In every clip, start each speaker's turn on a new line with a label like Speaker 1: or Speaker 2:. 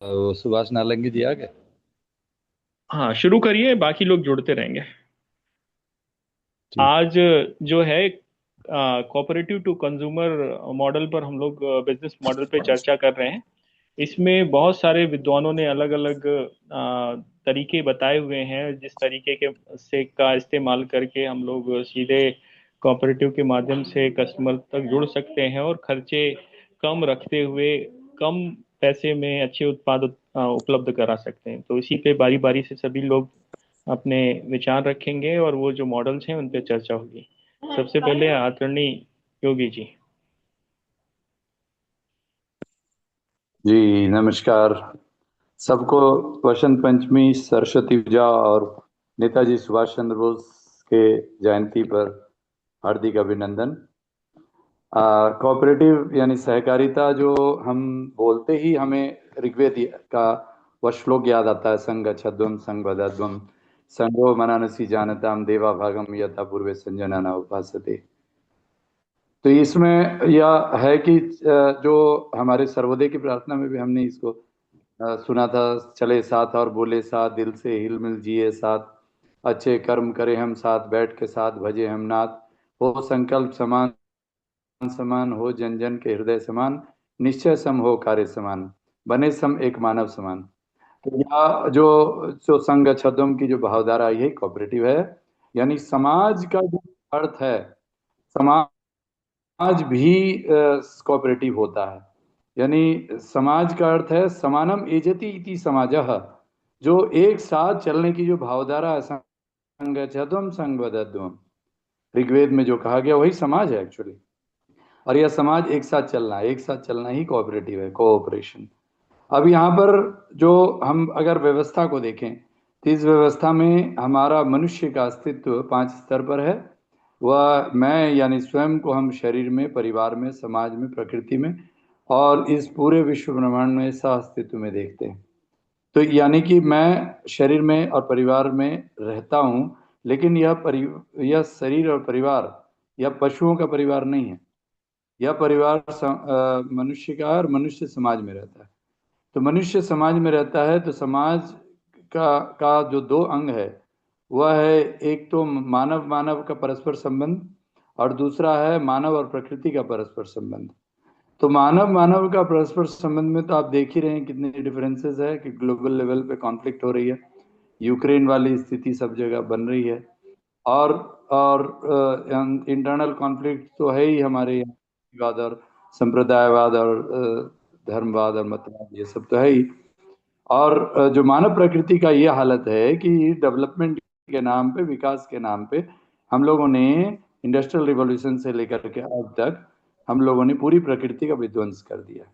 Speaker 1: वो सुभाष नारंगी जी आ गए।
Speaker 2: हाँ, शुरू करिए, बाकी लोग जुड़ते रहेंगे।
Speaker 1: ठीक।
Speaker 2: आज जो है कोऑपरेटिव टू कंज्यूमर मॉडल पर हम लोग बिजनेस मॉडल पे चर्चा कर रहे हैं। इसमें बहुत सारे विद्वानों ने अलग अलग तरीके बताए हुए हैं, जिस तरीके के से का इस्तेमाल करके हम लोग सीधे कोऑपरेटिव के माध्यम से कस्टमर तक जुड़ सकते हैं और खर्चे कम रखते हुए कम पैसे में अच्छे उत्पाद उपलब्ध करा सकते हैं। तो इसी पे बारी बारी से सभी लोग अपने विचार रखेंगे और वो जो मॉडल्स हैं उन पे चर्चा होगी। सबसे पहले आदरणीय योगी जी।
Speaker 1: जी नमस्कार सबको। वसंत पंचमी, सरस्वती पूजा और नेताजी सुभाष चंद्र बोस के जयंती पर हार्दिक अभिनंदन। कोऑपरेटिव यानी सहकारिता जो हम बोलते ही हमें ऋग्वेद का वह श्लोक याद आता है, संग छद्वम संग बदध्वम संगो मनानसी जानताम देवा भागम यथा पूर्वे संजना उपासते। तो इसमें यह है कि जो हमारे सर्वोदय की प्रार्थना में भी हमने इसको सुना था। चले साथ और बोले साथ, दिल से हिल मिल जिए साथ, अच्छे कर्म करे हम साथ, बैठ के साथ भजे हम नाथ, हो संकल्प समान समान, हो जन जन के हृदय समान, निश्चय सम हो कार्य समान, बने सम एक मानव समान। तो यह जो जो संघ छद्म की जो भावधारा यही कोऑपरेटिव है। यानी समाज का जो अर्थ है, समाज समाज भी कोऑपरेटिव होता है। यानी समाज का अर्थ है समानम एजति इति समाजः। जो एक साथ चलने की जो भावधारा है, संगच्छध्वम संगवदध्वम, ऋग्वेद में जो कहा गया वही समाज है एक्चुअली। और यह समाज एक साथ चलना है, एक साथ चलना ही कोऑपरेटिव है, कोऑपरेशन। अब यहाँ पर जो हम अगर व्यवस्था को देखें तो इस व्यवस्था में हमारा मनुष्य का अस्तित्व 5 स्तर पर है। वह मैं यानी स्वयं को हम शरीर में, परिवार में, समाज में, प्रकृति में और इस पूरे विश्व ब्रह्मांड में सह अस्तित्व में देखते हैं। तो यानी कि मैं शरीर में और परिवार में रहता हूँ, लेकिन यह शरीर और परिवार यह पशुओं का परिवार नहीं है। यह परिवार मनुष्य का है और मनुष्य समाज में रहता है। तो मनुष्य समाज में रहता है तो समाज का जो दो अंग है वह है, एक तो मानव मानव का परस्पर संबंध और दूसरा है मानव और प्रकृति का परस्पर संबंध। तो मानव मानव का परस्पर संबंध में तो आप देख ही रहे हैं कितने डिफरेंसेस है कि ग्लोबल लेवल पे कॉन्फ्लिक्ट हो रही है। यूक्रेन वाली स्थिति सब जगह बन रही है। और और इंटरनल कॉन्फ्लिक्ट तो है ही हमारे यहाँ, वाद और संप्रदायवाद और धर्मवाद और मतवाद, ये सब तो है ही। और जो मानव प्रकृति का ये हालत है कि डेवलपमेंट के नाम पे, विकास के नाम पे हम लोगों ने इंडस्ट्रियल रिवॉल्यूशन से लेकर के अब तक हम लोगों ने पूरी प्रकृति का विध्वंस कर दिया।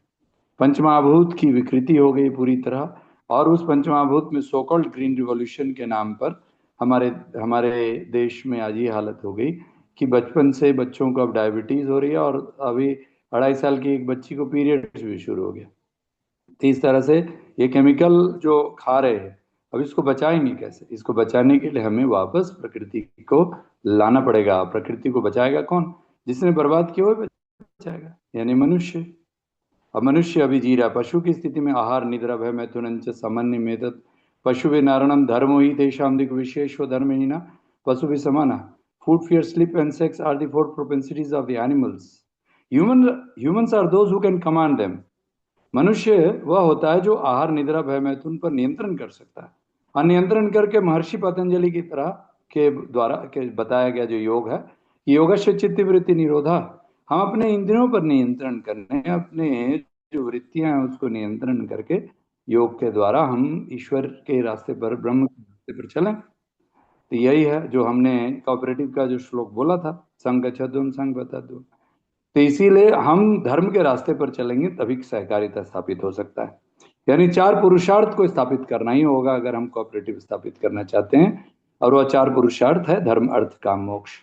Speaker 1: पंचमहाभूत की विकृति हो गई पूरी तरह। और उस पंचमहाभूत में सो कॉल्ड ग्रीन रिवॉल्यूशन के नाम पर हमारे हमारे देश में आज ये हालत हो गई कि बचपन से बच्चों को अब डायबिटीज हो रही है और अभी 2.5 साल की एक बच्ची को पीरियड्स भी शुरू हो गया। तो इस तरह से ये केमिकल जो खा रहे हैं, अब इसको बचाएंगे कैसे? इसको बचाने के लिए हमें वापस प्रकृति को लाना पड़ेगा। प्रकृति को बचाएगा कौन? जिसने बर्बाद किया हुआ बचाएगा, यानी मनुष्य। अब मनुष्य अभी जी रहा है पशु की स्थिति में, आहार निद्रा भय मैथुन च सामान्य में पशु नारणम धर्मो ही तेषाम दिक विशेषो धर्महीना पशु भी समाना। Food fear sleep and sex are the four propensities of the animals. Human humans are those who can command them. मनुष्य वह होता है जो आहार निद्रा भय मैथुन पर नियंत्रण कर सकता है। और नियंत्रण करके महर्षि पतंजलि की तरह के द्वारा के बताया गया जो योग है, योगस्य चित्तवृत्ति निरोधा। हम अपने इंद्रियों पर नियंत्रण करने, अपने जो वृत्तियां हैं उसको नियंत्रण करके योग के द्वारा हम ईश्वर के रास्ते पर, ब्रह्म के रास्ते पर चलें। तो यही है जो हमने कोऑपरेटिव का जो श्लोक बोला था, संग छद्म संग बतद्वम। तो इसीलिए हम धर्म के रास्ते पर चलेंगे तभी सहकारिता स्थापित हो सकता है। यानी 4 पुरुषार्थ को स्थापित करना ही होगा अगर हम कोऑपरेटिव स्थापित करना चाहते हैं। और वह 4 पुरुषार्थ है धर्म अर्थ काम मोक्ष।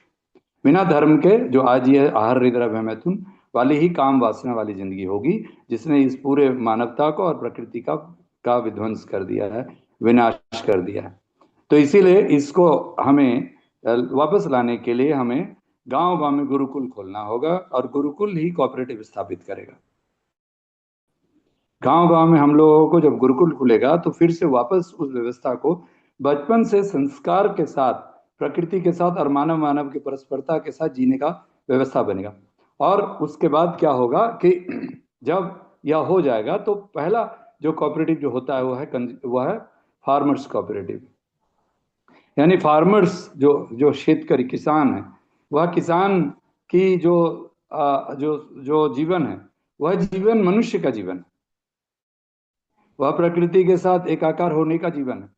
Speaker 1: बिना धर्म के जो आज ये आहार निद्रा भय मैथुन वाली ही काम वासना वाली जिंदगी होगी, जिसने इस पूरे मानवता को और प्रकृति का विध्वंस कर दिया है, विनाश कर दिया है। तो इसीलिए इसको हमें वापस लाने के लिए हमें गांव गांव में गुरुकुल खोलना होगा और गुरुकुल ही कोऑपरेटिव स्थापित करेगा। गांव गांव में हम लोगों को जब गुरुकुल खुलेगा तो फिर से वापस उस व्यवस्था को बचपन से संस्कार के साथ, प्रकृति के साथ और मानव मानव की परस्परता के साथ जीने का व्यवस्था बनेगा। और उसके बाद क्या होगा कि जब यह हो जाएगा तो पहला जो कोऑपरेटिव जो होता है वो है फार्मर्स कोऑपरेटिव। यानी फार्मर्स जो जो शेतकरी किसान है, वह किसान की जो जो जीवन है, वह जीवन मनुष्य का जीवन है, वह प्रकृति के साथ एकाकार होने का जीवन है।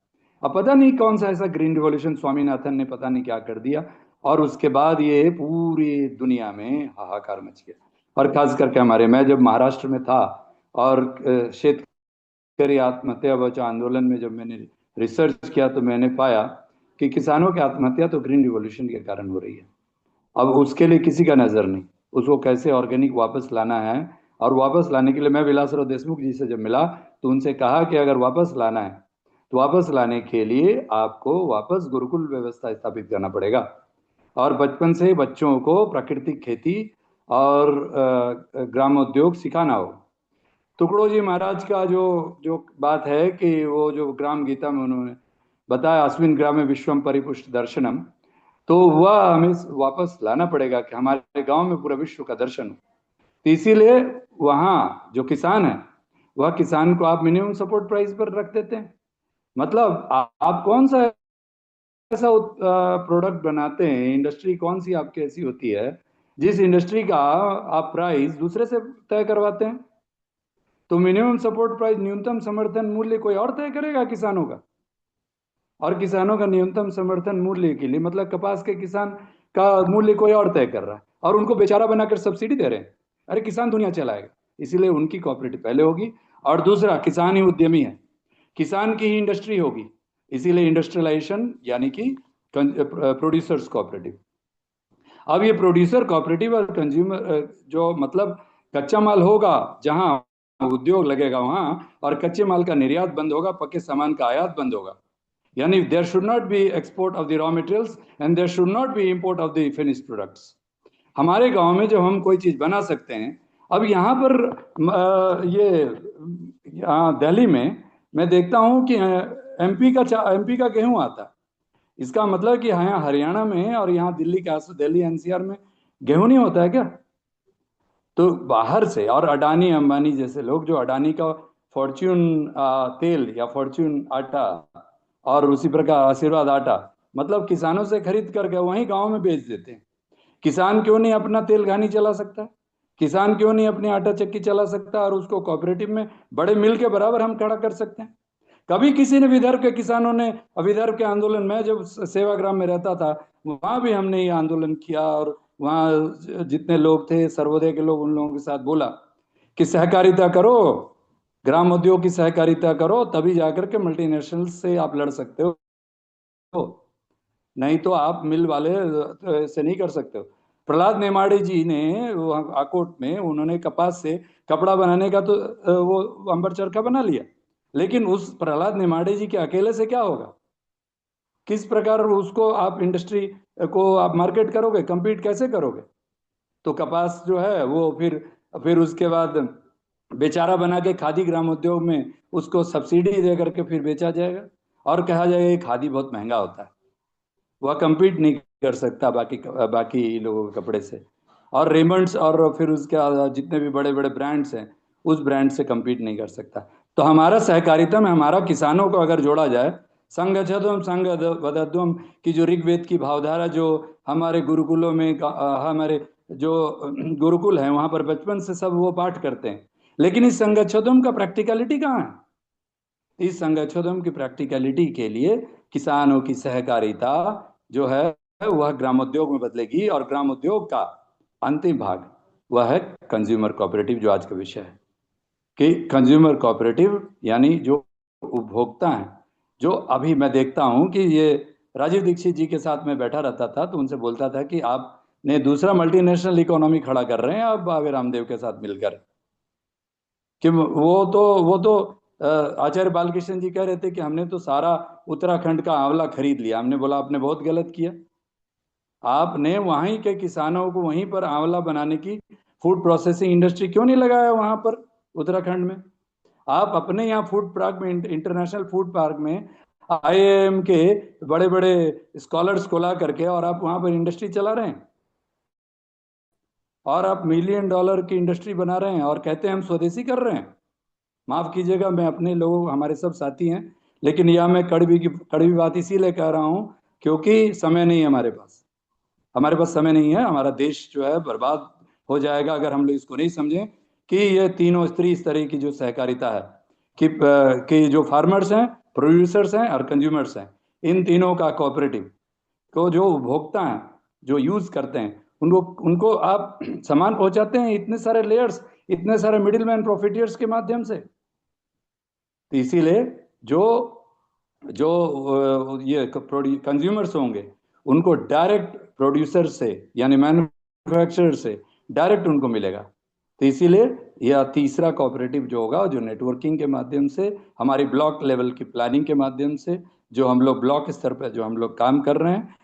Speaker 1: अब पता नहीं कौन सा ऐसा ग्रीन रिवॉल्यूशन स्वामीनाथन ने पता नहीं क्या कर दिया, और उसके बाद ये पूरी दुनिया में हाहाकार मच गया। और खास करके मैं जब महाराष्ट्र में था और शेतकरी आत्महत्या बचाओ आंदोलन में जब मैंने रिसर्च किया तो मैंने पाया कि किसानों की आत्महत्या तो ग्रीन रिवॉल्यूशन के कारण हो रही है। अब उसके लिए किसी का नजर नहीं, उसको कैसे ऑर्गेनिक वापस लाना है। और वापस लाने के लिए मैं विलासराव देशमुख जी से जब मिला तो उनसे कहा कि अगर वापस लाना है तो वापस लाने के लिए आपको वापस गुरुकुल व्यवस्था स्थापित करना पड़ेगा, और बचपन से बच्चों को प्राकृतिक खेती और ग्रामोद्योग सिखाना हो। टुकड़ो जी महाराज का जो जो बात है कि वो जो ग्राम गीता में उन्होंने बताया, अस्मिन् ग्रामे विश्वम परिपुष्ट दर्शनम, तो वह हमें वापस लाना पड़ेगा कि हमारे गांव में पूरा विश्व का दर्शन हो। तो इसीलिए वहाँ जो किसान है, वह किसान को आप मिनिमम सपोर्ट प्राइस पर रख देते हैं। मतलब आप कौन सा ऐसा प्रोडक्ट बनाते हैं, इंडस्ट्री कौन सी आपकी ऐसी होती है जिस इंडस्ट्री का आप प्राइस दूसरे से तय करवाते हैं? तो मिनिमम सपोर्ट प्राइस, न्यूनतम समर्थन मूल्य कोई और तय करेगा किसानों का। और किसानों का न्यूनतम समर्थन मूल्य के लिए मतलब कपास के किसान का मूल्य कोई और तय कर रहा है, और उनको बेचारा बनाकर सब्सिडी दे रहे हैं। अरे किसान दुनिया चलाएगा, इसीलिए उनकी कोऑपरेटिव पहले होगी। और दूसरा, किसान ही उद्यमी है, किसान की ही इंडस्ट्री होगी, इसीलिए इंडस्ट्रियलाइजेशन यानी कि प्रोड्यूसर्स कोऑपरेटिव। अब ये प्रोड्यूसर कोऑपरेटिव और कंज्यूमर जो मतलब कच्चा माल होगा जहां उद्योग लगेगा वहां, और कच्चे माल का निर्यात बंद होगा, पक्के सामान का आयात बंद होगा। यानी there should not be export of the raw materials and there should not be import of the finished products. हमारे गांव में जब हम कोई चीज बना सकते हैं, अब यहाँ पर ये यहाँ दिल्ली में मैं देखता हूँ कि एमपी का गेहूं आता है। इसका मतलब कि यहाँ हरियाणा में और यहाँ दिल्ली के आस दिल्ली एनसीआर में गेहूं नहीं होता है क्या? तो बाहर से, और अडानी अंबानी जैसे लोग जो अडानी का फॉर्च्यून तेल या फॉर्च्यून आटा और उसी प्रकार आशीर्वाद आटा मतलब किसानों से खरीद करके वहीं गांव में बेच देते हैं। किसान क्यों नहीं अपना तेल घानी चला सकता? किसान क्यों नहीं अपनी आटा चक्की चला सकता और उसको कोऑपरेटिव में बड़े मिल के बराबर हम खड़ा कर सकते हैं? कभी किसी ने विदर्भ के किसानों ने, विदर्भ के आंदोलन में जब सेवाग्राम में रहता था वहां भी हमने ये आंदोलन किया, और वहां जितने लोग थे सर्वोदय के लोग, उन लोगों के साथ बोला कि सहकारिता करो, ग्राम उद्योग की सहकारिता करो, तभी जाकर के मल्टीनेशनल से आप लड़ सकते हो, नहीं तो आप मिल वाले से नहीं कर सकते हो। प्रहलाद नेमाड़े जी ने आकोट में उन्होंने कपास से कपड़ा बनाने का तो वो अंबर चरखा बना लिया, लेकिन उस प्रहलाद नेमाड़े जी के अकेले से क्या होगा? किस प्रकार उसको आप इंडस्ट्री को आप मार्केट करोगे, compete कैसे करोगे? तो कपास जो है वो फिर उसके बाद बेचारा बना के खादी ग्राम उद्योग में उसको सब्सिडी दे करके फिर बेचा जाएगा, और कहा जाएगा ये खादी बहुत महंगा होता है। वह compete नहीं कर सकता बाकी बाकी लोगों के कपड़े से। और रेमंड्स और फिर उसके जितने भी बड़े बड़े ब्रांड्स हैं उस ब्रांड से compete नहीं कर सकता। तो हमारा सहकारिता में हमारा किसानों को अगर जोड़ा जाए, संगच्छध्वम संग वदध्वम की जो ऋग्वेद की भावधारा जो हमारे गुरुकुलों में हमारे जो गुरुकुल है वहां पर बचपन से सब वो पाठ करते हैं, लेकिन इस संगच्छध्वम का प्रैक्टिकलिटी कहाँ है? इस संगठनों की प्रैक्टिकलिटी के लिए किसानों की सहकारिता जो है वह ग्रामोद्योग में बदलेगी, और ग्रामोद्योग का अंतिम भाग वह है कंज्यूमर कोऑपरेटिव, जो आज का विषय है। कि कंज्यूमर कोऑपरेटिव यानी जो उपभोक्ता हैं, जो अभी मैं देखता हूं कि ये राजीव दीक्षित जी के साथ में बैठा रहता था तो उनसे बोलता था कि आपने दूसरा मल्टीनेशनल इकोनॉमी खड़ा कर रहे हैं आप बाबे रामदेव के साथ मिलकर। कि वो तो आचार्य बालकृष्ण जी कह रहे थे कि हमने तो सारा उत्तराखंड का आंवला खरीद लिया। हमने बोला आपने बहुत गलत किया, आपने वहीं के किसानों को वहीं पर आंवला बनाने की फूड प्रोसेसिंग इंडस्ट्री क्यों नहीं लगाया वहां पर उत्तराखंड में? आप अपने यहाँ फूड पार्क में, इंटरनेशनल फूड पार्क में आईआईएम के बड़े बड़े स्कॉलर्स को ला करके और आप वहां पर इंडस्ट्री चला रहे हैं, और आप मिलियन डॉलर की इंडस्ट्री बना रहे हैं और कहते हैं हम स्वदेशी कर रहे हैं। माफ कीजिएगा, मैं अपने लोगों, हमारे सब साथी हैं, लेकिन यह मैं कड़वी बात इसीलिए कह रहा हूं क्योंकि समय नहीं है हमारे पास। हमारे पास समय नहीं है। हमारा देश जो है बर्बाद हो जाएगा अगर हम लोग इसको नहीं समझें कि ये तीनों स्त्री इस तरह की जो सहकारिता है, कि जो फार्मर्स हैं, प्रोड्यूसर्स हैं और कंज्यूमर्स हैं, इन तीनों का कोऑपरेटिव को जो उपभोक्ता हैं, जो यूज करते हैं, उनको उनको आप सामान पहुंचाते हैं इतने सारे लेयर्स, इतने सारे मिडिल मैन प्रॉफिटियर्स के माध्यम से। तो इसीलिए जो जो ये कंज्यूमर्स होंगे, उनको डायरेक्ट प्रोड्यूसर से यानी मैन्युफैक्चरर से डायरेक्ट उनको मिलेगा। तो इसीलिए यह तीसरा कोऑपरेटिव जो होगा, जो नेटवर्किंग के माध्यम से, हमारी ब्लॉक लेवल की प्लानिंग के माध्यम से, जो हम लोग ब्लॉक स्तर पर जो हम लोग काम कर रहे हैं,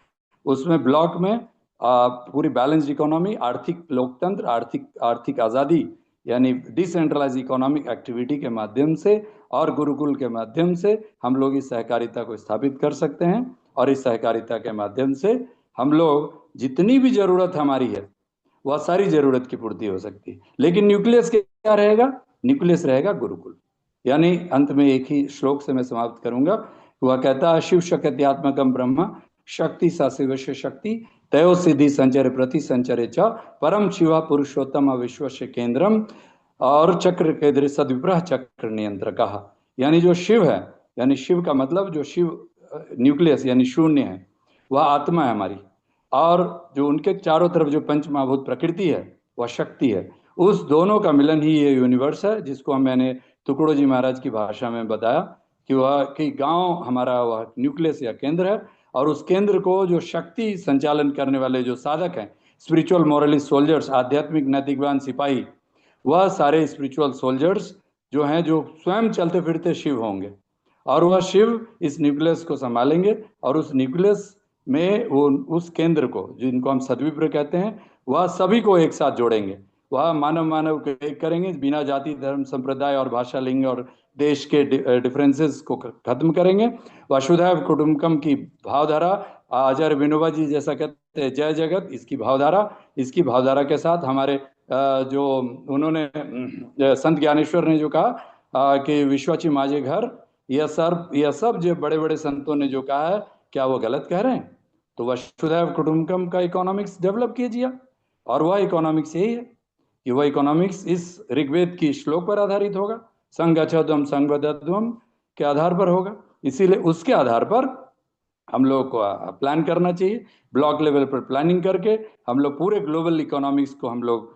Speaker 1: उसमें ब्लॉक में पूरी बैलेंस्ड इकोनॉमी, आर्थिक लोकतंत्र, आर्थिक आर्थिक आज़ादी यानी डिसेंट्रलाइज इकोनॉमिक एक्टिविटी के माध्यम से और गुरुकुल के माध्यम से हम लोग इस सहकारिता को स्थापित कर सकते हैं। और इस सहकारिता के माध्यम से हम लोग जितनी भी जरूरत हमारी है वह सारी जरूरत की पूर्ति हो सकती है। लेकिन न्यूक्लियस क्या रहेगा? न्यूक्लियस रहेगा गुरुकुल। यानी अंत में एक ही श्लोक से मैं समाप्त करूंगा। वह कहता है, शिव शक्त्यात्मकम ब्रह्म शक्ति सा शिवस्य शक्ति तयो सिद्धि संचर प्रति संचरे च परम शिवा पुरुषोत्तम विश्वस्य केंद्रम और चक्र केंद्र सद्विप्रह चक्र नियंत्रक। यानी जो शिव है, यानी शिव का मतलब जो शिव न्यूक्लियस यानी शून्य है, वह आत्मा है हमारी। और जो उनके चारों तरफ जो पंच महाभूत प्रकृति है वह शक्ति है। उस दोनों का मिलन ही ये यूनिवर्स है, जिसको मैंने टुकड़ो जी महाराज की भाषा में बताया कि वह कि गांव हमारा वह न्यूक्लियस या केंद्र है, और उस केंद्र को जो शक्ति संचालन करने वाले जो साधक हैं, स्पिरिचुअल मोरलिस्ट सोल्जर्स, आध्यात्मिक नैतिकवान सिपाही, वह सारे स्पिरिचुअल सोल्जर्स जो हैं, जो स्वयं चलते फिरते शिव होंगे, और वह शिव इस न्यूक्लियस को संभालेंगे, और उस न्यूक्लियस में वो उस केंद्र को, जिनको हम सद्विप्र कहते हैं, वह सभी को एक साथ जोड़ेंगे। वह मानव मानव को एक करेंगे, बिना जाति धर्म संप्रदाय और भाषा लिंग और देश के डिफरेंसेस को खत्म करेंगे। वसुधैव कुटुंबकम की भावधारा, आचार्य विनोबा जी जैसा कहते हैं जय जगत, इसकी भावधारा के साथ हमारे जो उन्होंने संत ज्ञानेश्वर ने जो कहा कि विश्वाची माझे घर, यह सब जो बड़े बड़े संतों ने जो कहा है, क्या वो गलत कह रहे हैं? तो वसुधैव कुटुंबकम का इकोनॉमिक्स डेवलप कीजिए, और वह इकोनॉमिक्स यही है कि वह इकोनॉमिक्स इस ऋग्वेद की श्लोक पर आधारित होगा, संगच्छध्वम संगवदध्वम के आधार पर होगा। इसीलिए उसके आधार पर हम लोग को प्लान करना चाहिए। ब्लॉक लेवल पर प्लानिंग करके हम लोग पूरे ग्लोबल इकोनॉमिक्स को हम लोग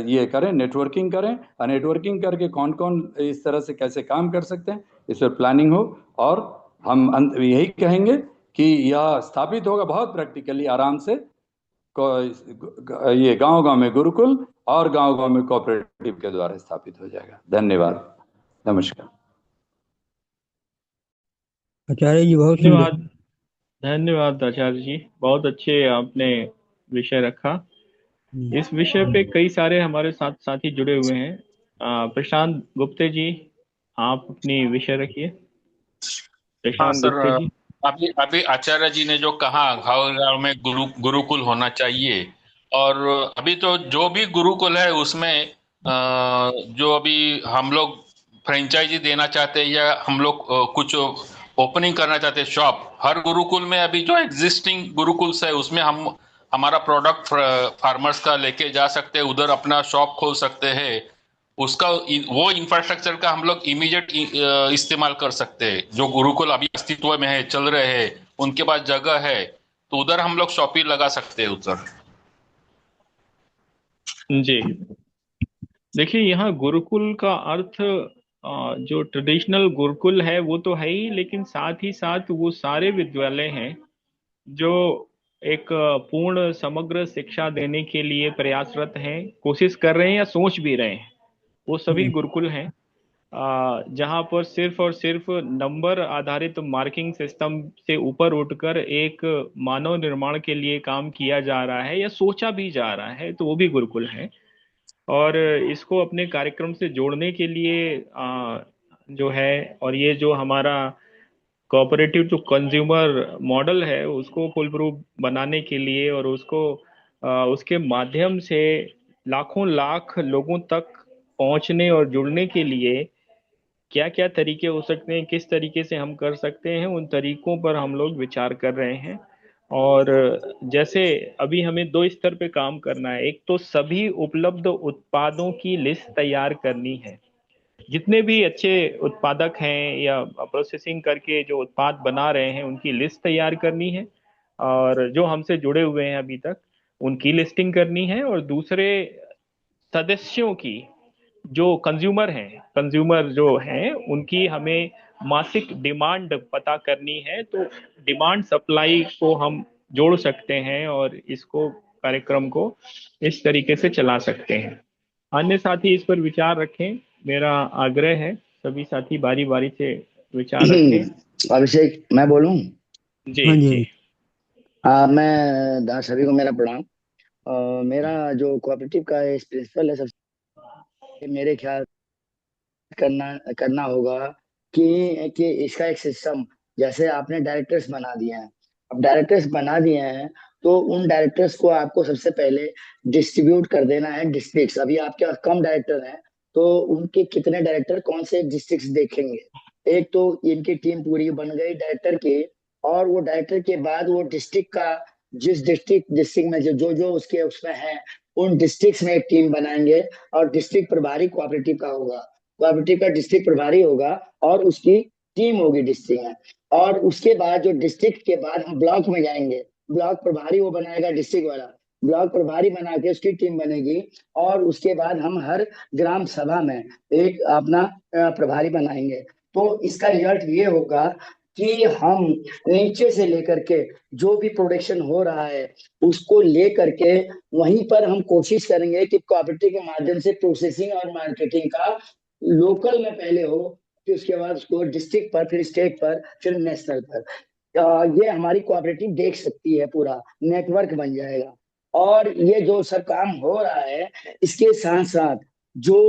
Speaker 1: ये करें, नेटवर्किंग करें, और नेटवर्किंग करके कौन कौन इस तरह से कैसे काम कर सकते हैं, इस पर प्लानिंग हो। और हम यही कहेंगे कि यह स्थापित होगा बहुत प्रैक्टिकली आराम से, ये गांव गांव में गुरुकुल और गांव गांव में कोऑपरेटिव के द्वारा स्थापित हो जाएगा। धन्यवाद, नमस्कार।
Speaker 3: आचार्य जी बहुत सुंदर।
Speaker 2: धन्यवाद। धन्यवाद आचार्य जी, बहुत अच्छे आपने विषय रखा। इस विषय पे कई सारे हमारे साथ साथी जुड़े हुए हैं। प्रशांत गुप्ते जी, आप अपनी विषय रखिए।
Speaker 4: हाँ
Speaker 2: प्रशांत
Speaker 4: सर,
Speaker 2: गुप्ते जी।
Speaker 4: अभी अभी आचार्य जी ने जो कहा गाँव गाँव में गुरुकुल होना चाहिए, और अभी तो जो भी गुरुकुल है उसमें जो अभी हम लोग फ्रेंचाइजी देना चाहते हैं या हम लोग कुछ ओपनिंग करना चाहते हैं शॉप, हर गुरुकुल में अभी जो एग्जिस्टिंग गुरुकुल्स है उसमें हम हमारा प्रोडक्ट फार्मर्स का लेके जा सकते हैं, उधर अपना शॉप खोल सकते हैं। उसका वो इंफ्रास्ट्रक्चर का हम लोग इमीडिएट इस्तेमाल कर सकते हैं। जो गुरुकुल अभी अस्तित्व में है, चल रहे हैं, उनके पास जगह है, तो उधर हम लोग शॉप ही लगा सकते हैं उधर।
Speaker 2: जी, देखिए यहाँ गुरुकुल का अर्थ जो ट्रेडिशनल गुरुकुल है वो तो है ही, लेकिन साथ ही साथ वो सारे विद्यालय हैं जो एक पूर्ण समग्र शिक्षा देने के लिए प्रयासरत हैं, कोशिश कर रहे हैं या सोच भी रहे हैं। वो सभी गुरुकुल हैं जहाँ पर सिर्फ और सिर्फ नंबर आधारित मार्किंग सिस्टम से ऊपर उठकर एक मानव निर्माण के लिए काम किया जा रहा है या सोचा भी जा रहा है, तो वो भी गुरुकुल है। और इसको अपने कार्यक्रम से जोड़ने के लिए जो है, और ये जो हमारा कोऑपरेटिव टू कंज्यूमर मॉडल है उसको फुल प्रूफ बनाने के लिए, और उसको उसके माध्यम से लाखों लाख लोगों तक पहुंचने और जुड़ने के लिए क्या क्या तरीके हो सकते हैं, किस तरीके से हम कर सकते हैं, उन तरीकों पर हम लोग विचार कर रहे हैं। और जैसे अभी हमें दो स्तर पे काम करना है। एक तो सभी उपलब्ध उत्पादों की लिस्ट तैयार करनी है। जितने भी अच्छे उत्पादक हैं या प्रोसेसिंग करके जो उत्पाद बना रहे हैं उनकी लिस्ट तैयार करनी है, और जो हमसे जुड़े हुए हैं अभी तक उनकी लिस्टिंग करनी है। और दूसरे सदस्यों की, जो कंज्यूमर जो हैं उनकी हमें मासिक डिमांड पता करनी है। तो डिमांड सप्लाई को हम जोड़ सकते हैं और इसको कार्यक्रम को इस तरीके से चला सकते हैं। अन्य साथी इस पर विचार रखें, मेरा आग्रह है। सभी साथी बारी बारी से विचार रखें।
Speaker 5: अभिषेक, मैं बोलूं?
Speaker 2: जी
Speaker 3: हाँ
Speaker 2: जी।
Speaker 3: जी।
Speaker 5: मैं सभी को मेरा प्रणाम। मेरा जो कोऑपरेटिव का प्रिंसिपल है, सबसे मेरे ख्याल करना करना होगा कि इसका एक सिस्टम, जैसे आपने डायरेक्टर्स बना दिए हैं। अब डायरेक्टर्स बना दिए हैं तो उन डायरेक्टर्स को आपको सबसे पहले डिस्ट्रीब्यूट कर देना है डिस्ट्रिक्ट्स। अभी आपके पास कम डायरेक्टर हैं तो उनके कितने डायरेक्टर कौन से डिस्ट्रिक्ट्स देखेंगे। एक तो इनकी टीम पूरी बन गई डायरेक्टर की, और वो डायरेक्टर के बाद वो डिस्ट्रिक्ट का, जिस डिस्ट्रिक्ट डिस्ट्रिक्ट में जो जो जो उसके उसमें है उन डिस्ट्रिक्ट्स में एक टीम बनाएंगे। और डिस्ट्रिक्ट प्रभारी कोऑपरेटिव का होगा, कोऑपरेटिव का डिस्ट्रिक्ट प्रभारी होगा और उसकी टीम होगी डिस्ट्रिक्ट में। और उसके बाद जो डिस्ट्रिक्ट के बाद हम ब्लॉक में जाएंगे, ब्लॉक प्रभारी वो बनाएगा डिस्ट्रिक्ट वाला, ब्लॉक प्रभारी बना के उसकी टीम बनेगी। और उसके बाद हम हर ग्राम सभा में एक अपना प्रभारी बनाएंगे। तो इसका रिजल्ट ये होगा कि हम नीचे से लेकर के जो भी प्रोडक्शन हो रहा है उसको लेकर के वहीं पर हम कोशिश करेंगे कि कोऑपरेटिव के माध्यम से प्रोसेसिंग और मार्केटिंग का लोकल में पहले हो, फिर उसके बाद उसको डिस्ट्रिक्ट पर, फिर स्टेट पर, फिर नेशनल पर। ये हमारी कोऑपरेटिव देख सकती है, पूरा नेटवर्क बन जाएगा। और ये जो सब काम हो रहा है इसके साथ साथ जो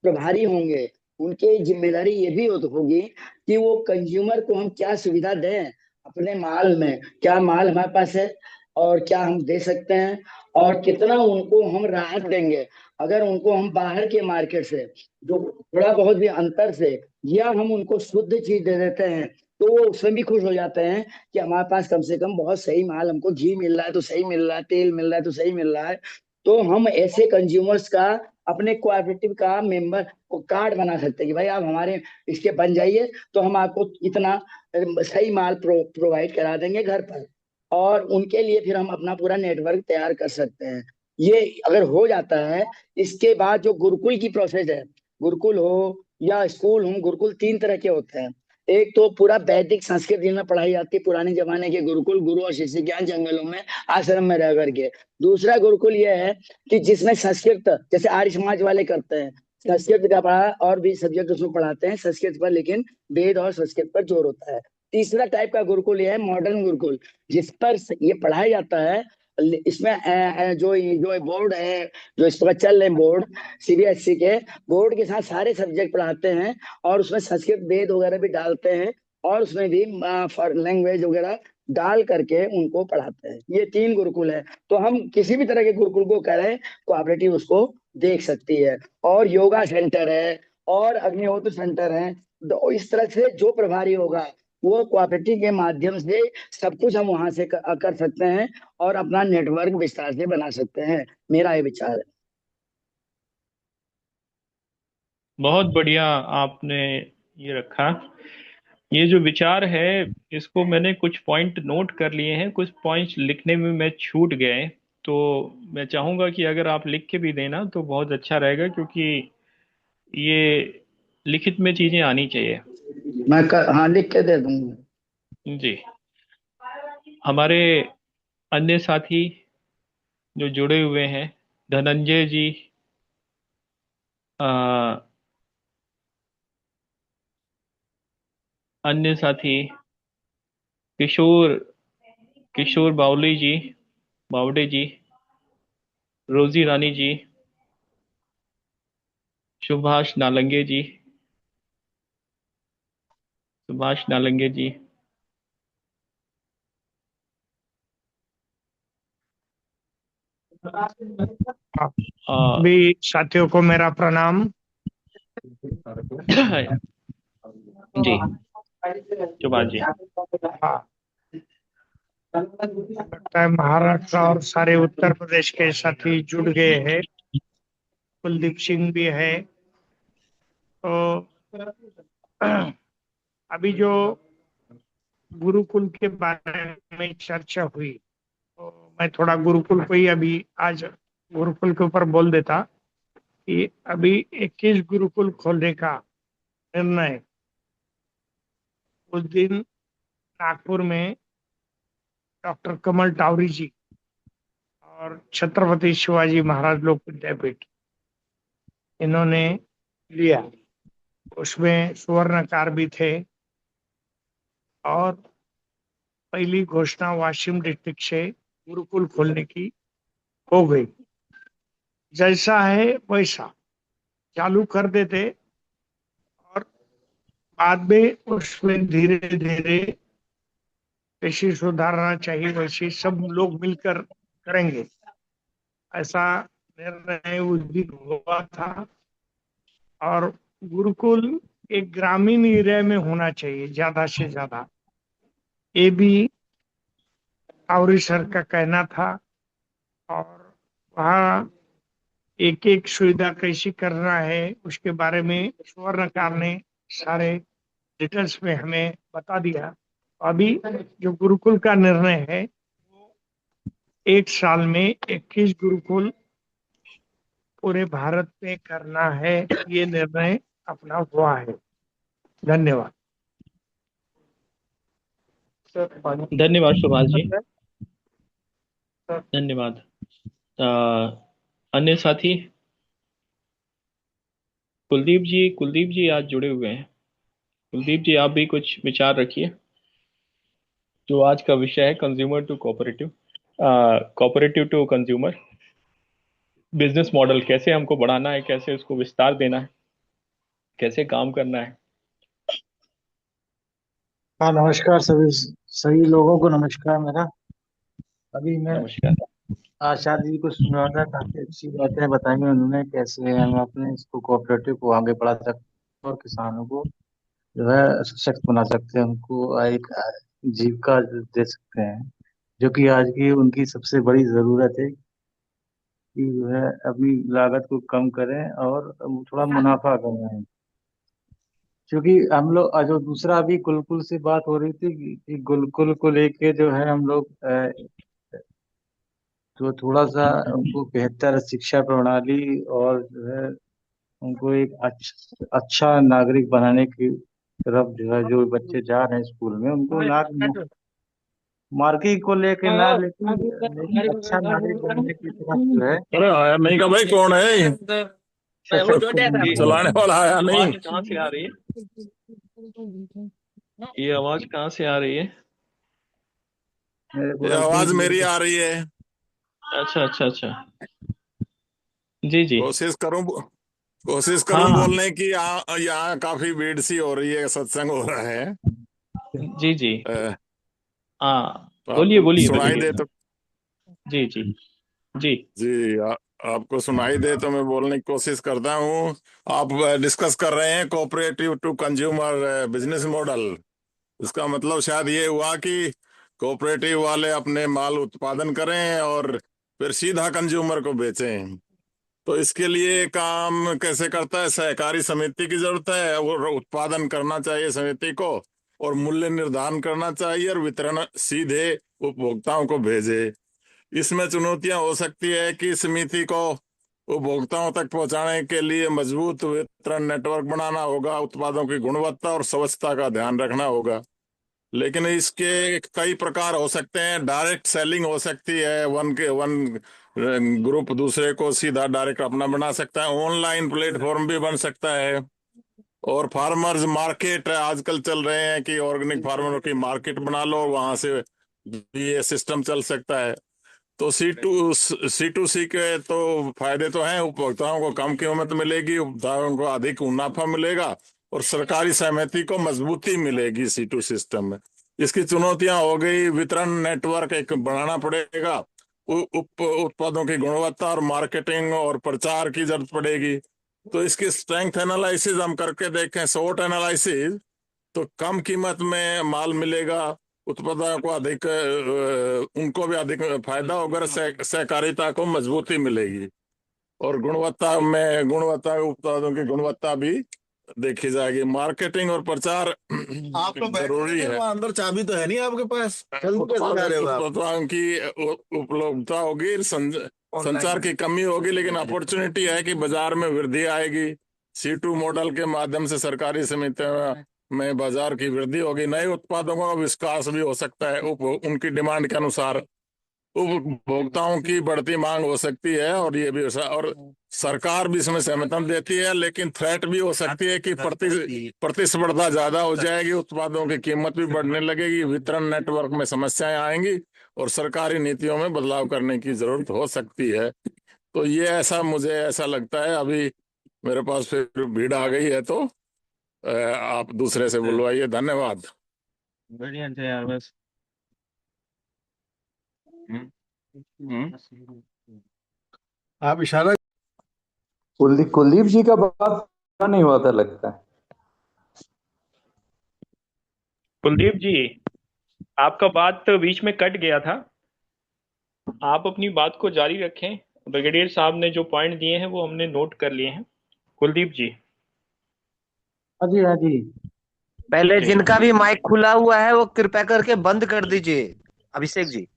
Speaker 5: प्रभारी होंगे उनकी जिम्मेदारी ये भी होगी कि वो कंज्यूमर को हम क्या सुविधा दें अपने माल में, क्या माल हमारे पास है और क्या हम दे सकते हैं, और कितना उनको हम राहत देंगे। अगर उनको हम बाहर के मार्केट से जो थोड़ा बहुत भी अंतर से, या हम उनको शुद्ध चीज दे देते हैं तो वो उसमें भी खुश हो जाते हैं कि हमारे पास कम से कम बहुत सही माल, हमको घी मिल रहा है तो सही मिल रहा है, तेल मिल रहा है तो सही मिल रहा है। तो हम ऐसे कंज्यूमर्स का, अपने कोऑपरेटिव का मेंबर को कार्ड बना सकते हैं कि भाई आप हमारे इसके बन जाइए तो हम आपको इतना सही माल प्रोवाइड करा देंगे घर पर। और उनके लिए फिर हम अपना पूरा नेटवर्क तैयार कर सकते हैं। ये अगर हो जाता है, इसके बाद जो गुरुकुल की प्रोसेस है, गुरुकुल हो या स्कूल हो, गुरुकुल तीन तरह के होते हैं। एक तो पूरा वैदिक संस्कृत जिनमें पढ़ाई जाती है, पुराने जमाने के गुरुकुल, गुरु और शिष्य ज्ञान जंगलों में आश्रम में रह करके। दूसरा गुरुकुल यह है कि जिसमें संस्कृत, जैसे आर्य समाज वाले करते हैं, संस्कृत का पढ़ा और भी सब्जेक्ट उसमें पढ़ाते हैं संस्कृत पर, लेकिन वेद और संस्कृत पर जोर होता है। तीसरा टाइप का गुरुकुल यह है मॉडर्न गुरुकुल, जिस पर ये पढ़ाया जाता है। इसमें जो जो बोर्ड है, जो इस पर चल रहे बोर्ड, सीबीएसई के बोर्ड के साथ सारे सब्जेक्ट पढ़ाते हैं, और उसमें संस्कृत वेद वगैरह भी डालते हैं, और उसमें भी लैंग्वेज वगैरह डाल करके उनको पढ़ाते हैं। ये तीन गुरुकुल है। तो हम किसी भी तरह के गुरुकुल को करें, कोऑपरेटिव उसको देख सकती है। और योगा सेंटर है और अग्निहोत्र सेंटर है। तो इस तरह से जो प्रभारी होगा वो कोऑपरेटिव के माध्यम से सब कुछ हम वहां से कर सकते हैं और अपना नेटवर्क विस्तार से बना सकते हैं। मेरा ये विचार है।
Speaker 2: बहुत बढ़िया आपने ये रखा। ये जो विचार है इसको मैंने कुछ पॉइंट नोट कर लिए हैं, कुछ पॉइंट्स लिखने में मैं छूट गए। तो मैं चाहूंगा कि अगर आप लिख के भी देना तो बहुत अच्छा रहेगा, क्योंकि ये लिखित में चीजें आनी चाहिए।
Speaker 5: हाँ, लिख के दे दूंगा।
Speaker 2: जी। हमारे अन्य साथी जो जुड़े हुए हैं, धनंजय जी, अन्य साथी किशोर किशोर बावली जी, बावड़े जी, रोजी रानी जी, सुभाष नालंगे जी। सुभाष नालंगे जी। आ,
Speaker 6: भी साथियों को मेरा प्रणाम।
Speaker 2: जी सुभाष जी।
Speaker 6: हाँ, लगता है महाराष्ट्र और सारे उत्तर प्रदेश के साथी जुड़ गए हैं। कुलदीप सिंह भी है। तो अभी जो गुरुकुल के बारे में चर्चा हुई, तो मैं थोड़ा गुरुकुल को ही अभी आज गुरुकुल के ऊपर बोल देता कि अभी 21 गुरुकुल खोलने का निर्णय उस दिन नागपुर में डॉक्टर कमल टावरी जी और छत्रपति शिवाजी महाराज लोक विद्यापीठ इन्होंने लिया। उसमें सुवर्णकार भी थे और पहली घोषणा वाशिम डिस्ट्रिक्ट से गुरुकुल खोलने की हो गई। जैसा है वैसा चालू कर देते और बाद में उसमें धीरे धीरे कैसे सुधारना चाहिए वैसे सब लोग मिलकर करेंगे, ऐसा निर्णय उस दिन हुआ था। और गुरुकुल एक ग्रामीण एरिया में होना चाहिए ज्यादा से ज्यादा, ये भी आवरी सर का कहना था। और वहाँ एक एक सुविधा कैसी करना है उसके बारे में स्वर्णकार ने सारे डिटेल्स में हमें बता दिया। अभी जो गुरुकुल का निर्णय है, एक साल में 21 गुरुकुल पूरे भारत में करना है, ये निर्णय अपना हुआ है। धन्यवाद।
Speaker 2: धन्यवाद सुभाष जी, धन्यवाद। अन्य साथी कुलदीप जी आज जुड़े हुए हैं। कुलदीप जी आप भी कुछ विचार रखिए। जो आज का विषय है consumer to cooperative, cooperative to consumer business model, कैसे हमको बढ़ाना है, कैसे उसको विस्तार देना है, कैसे काम करना है।
Speaker 7: हाँ, नमस्कार सभी सभी लोगों को नमस्कार मेरा। अभी मैं
Speaker 2: नमस्कार।
Speaker 7: आशा जी को सुन रहा था, काफी अच्छी बातें बताई उन्होंने, कैसे हम अपने इसको कोऑपरेटिव को आगे बढ़ा सकते हैं और किसानों को जो है सशक्त बना सकते हैं, उनको एक जीविका दे सकते हैं, जो कि आज की उनकी सबसे बड़ी जरूरत है कि जो है अपनी लागत को कम करें और थोड़ा मुनाफा कमाएं। क्योंकि हम लोग जो दूसरा अभी गुरुकुल से बात हो रही थी कि गुरुकुल को लेके जो है हम लोग तो थोड़ा सा उनको बेहतर शिक्षा प्रणाली और जो है उनको एक अच्छा नागरिक बनाने की तरफ जो है जो बच्चे जा रहे हैं स्कूल में, उनको ना मार्किंग को लेके ना, लेकिन अच्छा नागरिक बनने की तरफ जो है।
Speaker 8: अरे आया नहीं का भाई, कौन है चलाने वाला? आया नहीं।
Speaker 2: आवाज कहाँ से आ रही है? ये आवाज कहाँ से आ रही है?
Speaker 8: ये आवाज मेरी आ रही है।
Speaker 2: अच्छा अच्छा अच्छा, जी जी।
Speaker 8: कोशिश करूं
Speaker 2: हाँ हाँ,
Speaker 8: बोलने की। यहाँ काफी भीड़ सी हो रही है, सत्संग हो रहा है।
Speaker 2: जी जी। हाँ
Speaker 8: तो
Speaker 2: बोलिए
Speaker 8: आपको
Speaker 2: बोलिए
Speaker 8: सुनाई
Speaker 2: बोलिए।
Speaker 8: दे तो
Speaker 2: जी जी जी।
Speaker 8: जी, आपको सुनाई दे तो मैं बोलने की कोशिश करता हूँ। आप डिस्कस कर रहे हैं cooperative to consumer business model. इसका मतलब शायद ये हुआ कि कोऑपरेटिव वाले अपने माल उत्पादन करें और फिर सीधा कंज्यूमर को बेचें। तो इसके लिए काम कैसे करता है? सहकारी समिति की जरूरत है, और उत्पादन करना चाहिए समिति को, और मूल्य निर्धारण करना चाहिए, और वितरण सीधे उपभोक्ताओं को भेजे। इसमें चुनौतियां हो सकती है कि समिति को उपभोक्ताओं तक पहुंचाने के लिए मजबूत वितरण नेटवर्क बनाना होगा, उत्पादों की गुणवत्ता और स्वच्छता का ध्यान रखना होगा। लेकिन इसके कई प्रकार हो सकते हैं। डायरेक्ट सेलिंग हो सकती है, वन ग्रुप दूसरे को सीधा डायरेक्ट अपना बना सकता है। ऑनलाइन प्लेटफॉर्म भी बन सकता है। और फार्मर्स मार्केट आजकल चल रहे हैं कि ऑर्गेनिक फार्मरों की मार्केट बना लो, वहां से भी ये सिस्टम चल सकता है। तो C2C के तो फायदे तो हैं। उपभोक्ताओं को कम कीमत मिलेगी, उपभोक्ताओं को अधिक मुनाफा मिलेगा और सरकारी सहमति को मजबूती मिलेगी C2 सिस्टम में। इसकी चुनौतियां हो गई, वितरण नेटवर्क एक बढ़ाना पड़ेगा, उत्पादों की गुणवत्ता और मार्केटिंग और प्रचार की जरूरत पड़ेगी। तो इसकी स्ट्रेंथ एनालिसिस हम करके देखें, SWOT एनालिसिस, तो कम कीमत में माल मिलेगा, उत्पादकों को अधिक उनको भी अधिक फायदा होगा, सहकारिता को मजबूती मिलेगी और गुणवत्ता उत्पादों की गुणवत्ता भी देखी जाएगी। मार्केटिंग और प्रचार
Speaker 9: आप तो
Speaker 8: जरूरी है।
Speaker 9: अंदर चाबी तो है नहीं आपके पास, चल कैसे जा रहे हो आप?
Speaker 8: उत्पादों की उपलब्धता होगी, संचार की कमी होगी, लेकिन अपॉर्चुनिटी है कि बाजार में वृद्धि आएगी। C2 मॉडल के माध्यम से सरकारी समितियों में बाजार की वृद्धि होगी, नए उत्पादों का विकास भी हो सकता है उनकी डिमांड के अनुसार, उपभोक्ताओं की बढ़ती मांग हो सकती है और ये भी और सरकार भी इसमें समर्थन देती है, लेकिन थ्रेट भी हो सकती है कि प्रतिस्पर्धा ज्यादा हो जाएगी, उत्पादों की कीमत भी बढ़ने लगेगी, वितरण नेटवर्क में समस्याएं आएंगी और सरकारी नीतियों में बदलाव करने की जरूरत हो सकती है। तो ये मुझे ऐसा लगता है। अभी मेरे पास फिर भीड़ आ गई है, तो आप दूसरे से बुलवाइए। धन्यवाद।
Speaker 7: बढ़िया थे यार बस।
Speaker 9: आप इशारा
Speaker 1: कुलदीप जी का बात नहीं हुआ था लगता है।
Speaker 2: कुलदीप जी, आपका बात तो बीच में कट गया था, आप अपनी बात को जारी रखें। ब्रिगेडियर साहब ने जो पॉइंट दिए हैं वो हमने नोट कर लिए हैं। कुलदीप जी।
Speaker 7: हाँ जी, हाँ जी।
Speaker 10: पहले जिनका भी माइक खुला हुआ है वो कृपया करके बंद कर दीजिए। अभिषेक जी।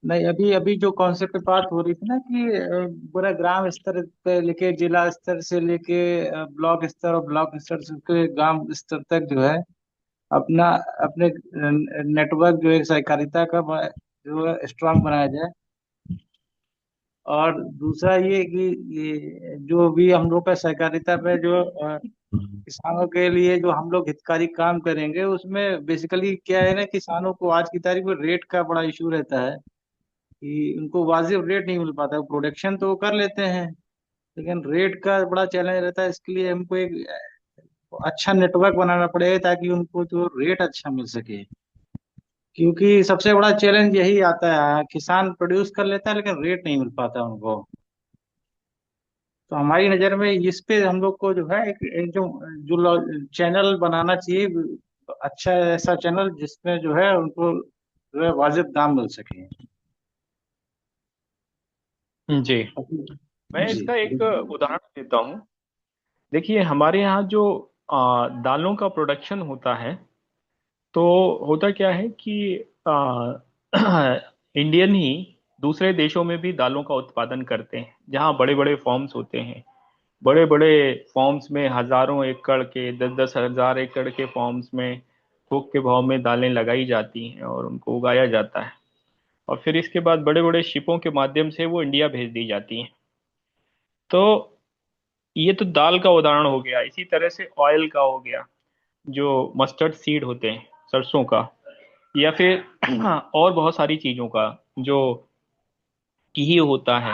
Speaker 7: नहीं, अभी अभी जो कॉन्सेप्ट पे बात हो रही थी ना कि पूरा ग्राम स्तर पे लेके जिला स्तर से लेके ब्लॉक स्तर और ब्लॉक स्तर से के ग्राम स्तर तक जो है अपना अपने नेटवर्क जो है सहकारिता का जो है स्ट्रांग बनाया जाए। और दूसरा ये कि ये जो भी हम लोग का सहकारिता पे जो किसानों के लिए जो हम लोग हितकारी काम करेंगे उसमें बेसिकली क्या है ना, किसानों को आज की तारीख में रेट का बड़ा इशू रहता है कि उनको वाजिब रेट नहीं मिल पाता। प्रोडक्शन तो वो कर लेते हैं लेकिन रेट का बड़ा चैलेंज रहता है। इसके लिए हमको एक अच्छा नेटवर्क बनाना पड़ेगा ताकि उनको जो रेट अच्छा मिल सके, क्योंकि सबसे बड़ा चैलेंज यही आता है, किसान प्रोड्यूस कर लेता है लेकिन रेट नहीं मिल पाता उनको। तो हमारी नज़र में इस पे हम लोग को जो है एक जो चैनल बनाना चाहिए, अच्छा ऐसा चैनल जिसमें जो है उनको जो है वाजिब दाम मिल सके।
Speaker 2: जी, मैं इसका एक उदाहरण देता हूँ। देखिए, हमारे यहाँ जो दालों का प्रोडक्शन होता है, तो होता क्या है कि इंडियन ही दूसरे देशों में भी दालों का उत्पादन करते हैं, जहाँ बड़े बड़े फॉर्म्स होते हैं। बड़े बड़े फॉर्म्स में हजारों एकड़ के, 10-10 हजार एकड़ के फॉर्म्स में थोक के भाव में दालें लगाई जाती हैं और उनको उगाया जाता है, और फिर इसके बाद बड़े बड़े शिपों के माध्यम से वो इंडिया भेज दी जाती हैं। तो ये तो दाल का उदाहरण हो गया। इसी तरह से ऑयल का हो गया, जो मस्टर्ड सीड होते हैं सरसों का, या फिर और बहुत सारी चीज़ों का, जो घी होता है,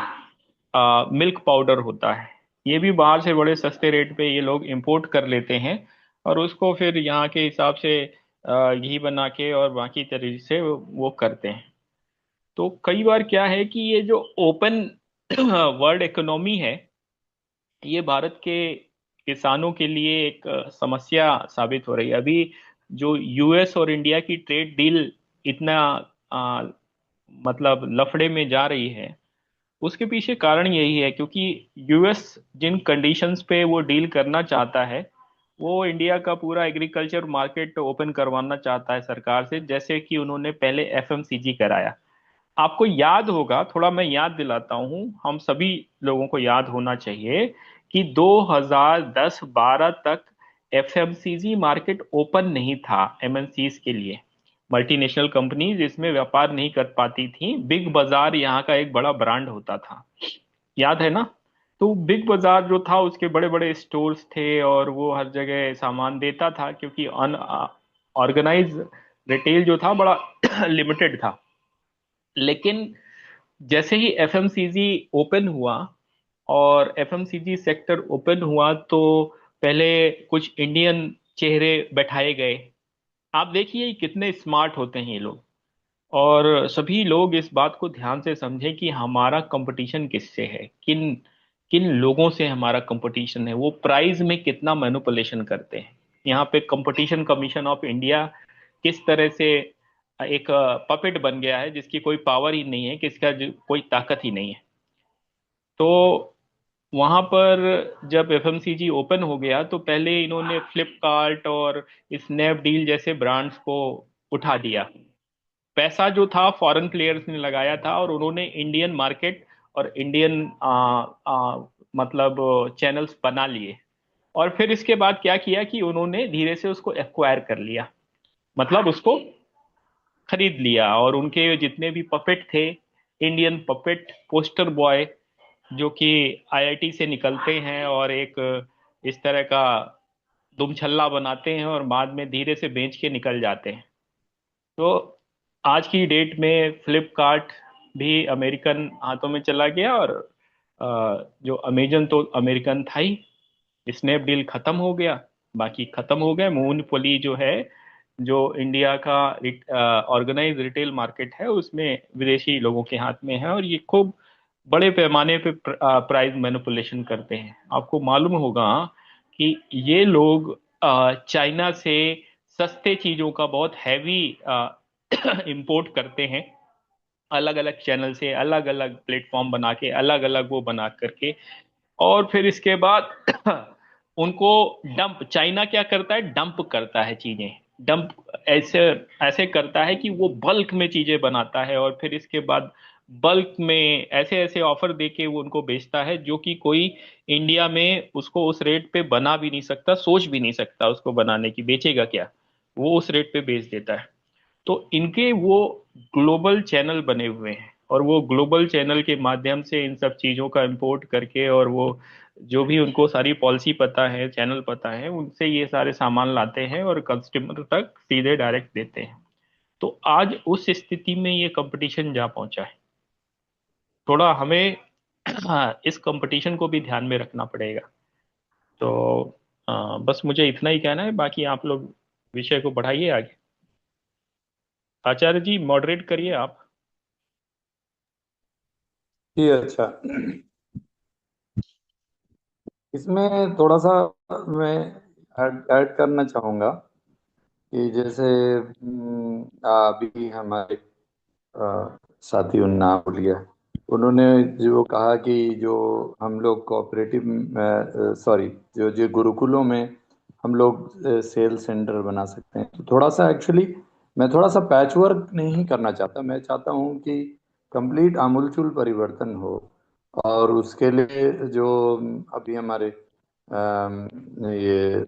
Speaker 2: मिल्क पाउडर होता है, ये भी बाहर से बड़े सस्ते रेट पे ये लोग इंपोर्ट कर लेते हैं और उसको फिर यहाँ के हिसाब से घी बना के और बाकी तरीके से वो करते हैं। तो कई बार क्या है कि ये जो ओपन वर्ल्ड इकोनॉमी है, ये भारत के किसानों के लिए एक समस्या साबित हो रही है। अभी जो यूएस और इंडिया की ट्रेड डील इतना मतलब लफड़े में जा रही है, उसके पीछे कारण यही है क्योंकि यूएस जिन कंडीशंस पे वो डील करना चाहता है, वो इंडिया का पूरा एग्रीकल्चर मार्केट ओपन करवाना चाहता है सरकार से, जैसे कि उन्होंने पहले एफएमसीजी कराया। आपको याद होगा, थोड़ा मैं याद दिलाता हूं, हम सभी लोगों को याद होना चाहिए कि 2010-12 तक एफएमसीजी मार्केट ओपन नहीं था एमएनसीज के लिए। मल्टीनेशनल कंपनीज इसमें व्यापार नहीं कर पाती थी। बिग बाजार यहाँ का एक बड़ा ब्रांड होता था, याद है ना? तो बिग बाजार जो था उसके बड़े बड़े स्टोर्स थे और वो हर जगह सामान देता था, क्योंकि ऑर्गेनाइज रिटेल जो था बड़ा लिमिटेड था। लेकिन जैसे ही एफएमसीजी ओपन हुआ और एफएमसीजी सेक्टर ओपन हुआ तो पहले कुछ इंडियन चेहरे बैठाए गए। आप देखिए कितने स्मार्ट होते हैं ये लोग, और सभी लोग इस बात को ध्यान से समझें कि हमारा कंपटीशन किससे है, किन किन लोगों से हमारा कंपटीशन है, वो प्राइस में कितना मैनिपुलेशन करते हैं। यहाँ पे कंपटीशन कमीशन ऑफ इंडिया किस तरह से एक पपेट बन गया है, जिसकी कोई पावर ही नहीं है, किसका कोई ताकत ही नहीं है। तो वहां पर जब एफएमसीजी ओपन हो गया तो पहले इन्होंने फ्लिपकार्ट और स्नैपडील जैसे ब्रांड्स को उठा दिया। पैसा जो था फॉरेन प्लेयर्स ने लगाया था, और उन्होंने इंडियन मार्केट और इंडियन मतलब चैनल्स बना लिए। और फिर इसके बाद क्या किया कि उन्होंने धीरे से उसको एक्वायर कर लिया, मतलब उसको खरीद लिया। और उनके जितने भी पपेट थे, इंडियन पपेट पोस्टर बॉय, जो कि आईआईटी से निकलते हैं और एक इस तरह का दुमछल्ला बनाते हैं और बाद में धीरे से बेच के निकल जाते हैं। तो आज की डेट में फ्लिपकार्ट भी अमेरिकन हाथों में चला गया, और जो अमेजन तो अमेरिकन था ही। स्नैपडील खत्म हो गया, बाकी खत्म हो गए। मूनफली जो है, जो इंडिया का ऑर्गेनाइज रिटेल मार्केट है, उसमें विदेशी लोगों के हाथ में है, और ये खूब बड़े पैमाने पे प्राइस मैनिपुलेशन करते हैं। आपको मालूम होगा कि ये लोग चाइना से सस्ते चीजों का बहुत हैवी इंपोर्ट करते हैं, अलग अलग चैनल से, अलग अलग प्लेटफॉर्म बना के, अलग अलग वो बना करके। और फिर इसके बाद उनको डंप, चाइना क्या करता है, डंप करता है चीजें। डंप ऐसे ऐसे करता है कि वो बल्क में चीजें बनाता है, और फिर इसके बाद बल्क में ऐसे ऐसे ऑफर देके वो उनको बेचता है, जो कि कोई इंडिया में उसको उस रेट पे बना भी नहीं सकता, सोच भी नहीं सकता उसको बनाने की। बेचेगा क्या, वो उस रेट पे बेच देता है। तो इनके वो ग्लोबल चैनल बने हुए हैं, और वो ग्लोबल चैनल के माध्यम से इन सब चीज़ों का इंपोर्ट करके, और वो जो भी उनको सारी पॉलिसी पता है, चैनल पता है, उनसे ये सारे सामान लाते हैं और कस्टमर तक सीधे डायरेक्ट देते हैं। तो आज उस स्थिति में ये कंपटीशन जा पहुंचा है। थोड़ा हमें इस कंपटीशन को भी ध्यान में रखना पड़ेगा। तो बस मुझे इतना ही कहना है, बाकी आप लोग विषय को बढ़ाइए आगे। आचार्य जी मॉडरेट करिए आप।
Speaker 1: जी अच्छा, इसमें थोड़ा सा मैं ऐड करना चाहूँगा कि जैसे अभी हमारे साथी उन्ना बोल गया, उन्होंने जो कहा कि जो हम लोग कोऑपरेटिव, सॉरी, जो जो गुरुकुलों में हम लोग सेल सेंटर बना सकते हैं। तो थोड़ा सा एक्चुअली मैं थोड़ा सा पैच वर्क नहीं करना चाहता। मैं चाहता हूँ कि कंप्लीट आमूलचूल परिवर्तन हो, और उसके लिए जो अभी हमारे ये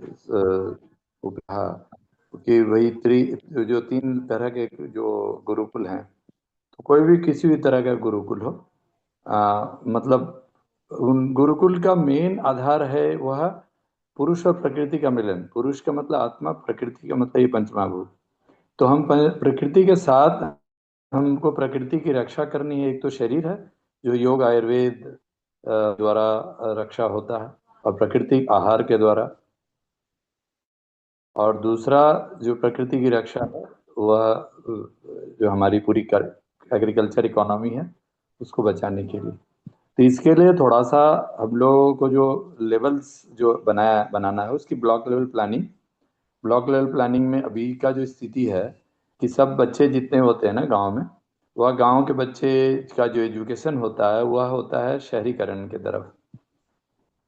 Speaker 1: वो कहा कि वही जो तीन तरह के जो गुरुकुल हैं, तो कोई भी किसी भी तरह का गुरुकुल हो, मतलब उन गुरुकुल का मेन आधार है वह पुरुष और प्रकृति का मिलन। पुरुष का मतलब आत्मा, प्रकृति का मतलब ये पंचमहाभूत। तो हम प्रकृति के साथ, हमको प्रकृति की रक्षा करनी है। एक तो शरीर है, जो योग आयुर्वेद द्वारा रक्षा होता है, और प्रकृति आहार के द्वारा। और दूसरा जो प्रकृति की रक्षा है, वह जो हमारी पूरी एग्रीकल्चर इकोनॉमी है, उसको बचाने के लिए। तो इसके लिए थोड़ा सा हम लोगों को जो लेवल्स जो बनाना है, उसकी block level planning. Block level planning में अभी का जो स्थिति है कि सब बच्चे जितने होते हैं ना गांव में, वह गांव के बच्चे का जो एजुकेशन होता है वह होता है शहरीकरण के तरफ।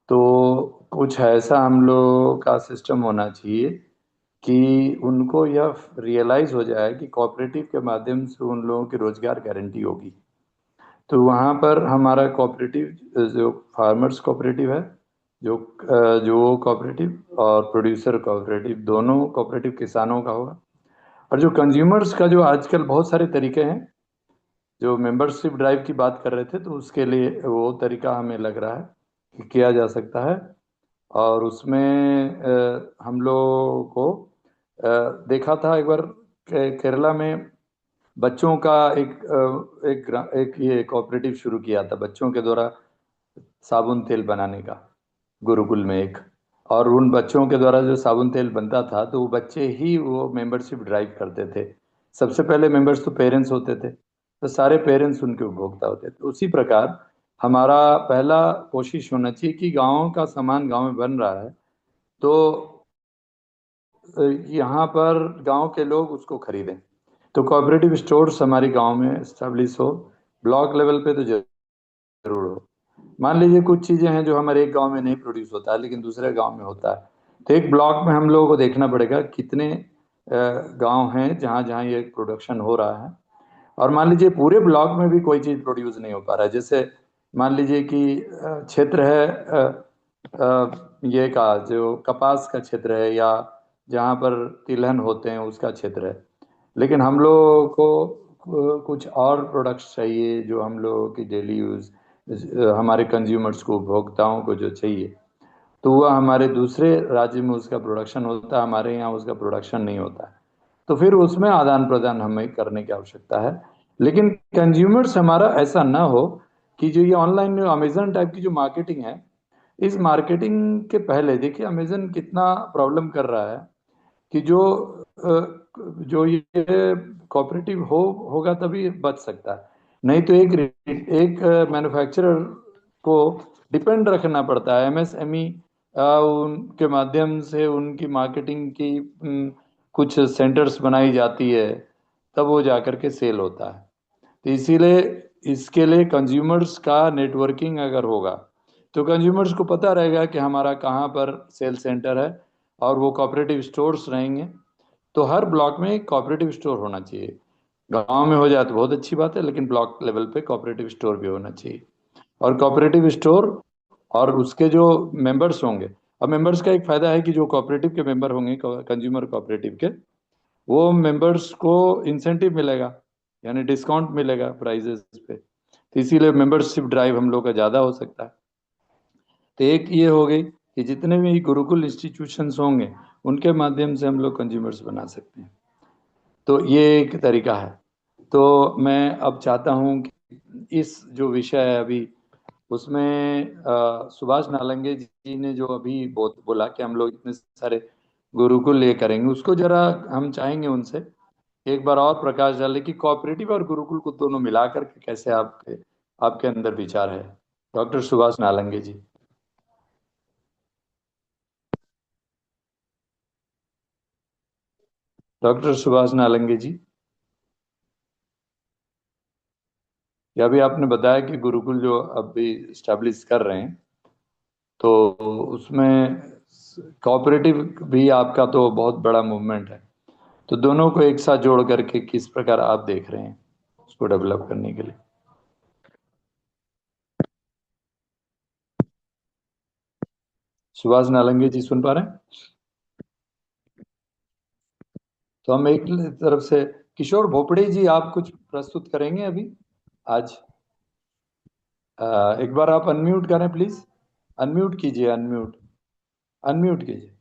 Speaker 1: तो कुछ ऐसा हम लोग का सिस्टम होना चाहिए कि उनको यह रियलाइज हो जाए कि कोऑपरेटिव के माध्यम से उन लोगों की रोजगार गारंटी होगी। तो वहाँ पर हमारा कोऑपरेटिव, जो फार्मर्स कोऑपरेटिव है, जो जो कोऑपरेटिव और प्रोड्यूसर कोऑपरेटिव, दोनों कोऑपरेटिव किसानों का होगा। और जो कंज्यूमर्स का जो आजकल बहुत सारे तरीके हैं, जो मेंबरशिप ड्राइव की बात कर रहे थे, तो उसके लिए वो तरीका हमें लग रहा है कि किया जा सकता है। और उसमें हम लोगों को देखा था एक बार केरला में बच्चों का एक ये कोऑपरेटिव शुरू किया था बच्चों के द्वारा साबुन तेल बनाने का, गुरुकुल में एक। और उन बच्चों के द्वारा जो साबुन तेल बनता था तो वो बच्चे ही वो मेंबरशिप ड्राइव करते थे। सबसे पहले मेंबर्स तो पेरेंट्स होते थे, तो सारे पेरेंट्स उनके उपभोक्ता होते थे। उसी प्रकार हमारा पहला कोशिश होना चाहिए कि गाँव का सामान गाँव में बन रहा है तो यहाँ पर गांव के लोग उसको खरीदें। तो कोऑपरेटिव स्टोर्स हमारे गांव में स्टैब्लिश हो, ब्लॉक लेवल पे तो जरूर हो। मान लीजिए कुछ चीज़ें हैं जो हमारे एक गांव में नहीं प्रोड्यूस होता है लेकिन दूसरे गांव में होता है, तो एक ब्लॉक में हम लोगों को देखना पड़ेगा कितने गांव हैं जहाँ जहाँ ये प्रोडक्शन हो रहा है। और मान लीजिए पूरे ब्लॉक में भी कोई चीज़ प्रोड्यूस नहीं हो पा रहा है, जैसे मान लीजिए कि क्षेत्र है ये का जो कपास का क्षेत्र है या जहाँ पर तिलहन होते हैं उसका क्षेत्र है, लेकिन हम लोगों को कुछ और प्रोडक्ट्स चाहिए जो हम लोगों की डेली यूज़ हमारे कंज्यूमर्स को, उपभोक्ताओं को जो चाहिए, तो वह हमारे दूसरे राज्य में उसका प्रोडक्शन होता है, हमारे यहाँ उसका प्रोडक्शन नहीं होता है। तो फिर उसमें आदान प्रदान हमें करने की आवश्यकता है। लेकिन कंज्यूमर्स हमारा ऐसा ना हो कि जो ये ऑनलाइन अमेजन टाइप की जो मार्केटिंग है, इस मार्केटिंग के पहले देखिए अमेजन कितना प्रॉब्लम कर रहा है कि जो ये कोऑपरेटिव होगा तभी बच सकता है, नहीं तो एक मैन्युफैक्चरर को डिपेंड रखना पड़ता है। एमएसएमई उनके माध्यम से उनकी मार्केटिंग की कुछ सेंटर्स बनाई जाती है, तब वो जाकर के सेल होता है। तो इसीलिए इसके लिए कंज्यूमर्स का नेटवर्किंग अगर होगा तो कंज्यूमर्स को पता रहेगा कि हमारा कहाँ पर सेल सेंटर है, और वो कोऑपरेटिव स्टोर्स रहेंगे। तो हर ब्लॉक में एक कोऑपरेटिव स्टोर होना चाहिए। गांव में हो जाए तो बहुत अच्छी बात है, लेकिन ब्लॉक लेवल पे कोऑपरेटिव स्टोर भी होना चाहिए। और कोऑपरेटिव स्टोर और उसके जो मेंबर्स होंगे, अब मेंबर्स का एक फायदा है कि जो कोऑपरेटिव के मेंबर होंगे कंज्यूमर कोऑपरेटिव के, वो मेंबर्स को इंसेंटिव मिलेगा, यानी डिस्काउंट मिलेगा प्राइजेस पे, तो इसीलिए मेंबरशिप ड्राइव हम लोग का ज़्यादा हो सकता है। तो एक ये हो गई कि जितने भी गुरुकुल इंस्टीट्यूशंस होंगे उनके माध्यम से हम लोग कंज्यूमर्स बना सकते हैं। तो ये एक तरीका है। तो मैं अब चाहता हूँ कि इस जो विषय है अभी उसमें सुभाष नालंगे जी ने जो अभी बोला कि हम लोग इतने सारे गुरुकुल ये करेंगे, उसको जरा हम चाहेंगे उनसे एक बार और प्रकाश डाले कि कोऑपरेटिव और गुरुकुल को दोनों मिला करके कैसे आपके अंदर विचार है। डॉक्टर सुभाष नालंगे जी। डॉक्टर सुभाष नालंगे जी, या अभी आपने बताया कि गुरुकुल जो अभी स्टैब्लिश कर रहे हैं तो उसमें कोऑपरेटिव भी आपका तो बहुत बड़ा मूवमेंट है, तो दोनों को एक साथ जोड़ करके किस प्रकार आप देख रहे हैं उसको डेवलप करने के लिए? सुभाष नालंगे जी सुन पा रहे हैं? तो हम एक तरफ से किशोर भोपड़े जी आप कुछ प्रस्तुत करेंगे अभी आज? एक बार आप अनम्यूट करें प्लीज, अनम्यूट कीजिए, अनम्यूट अनम्यूट कीजिए।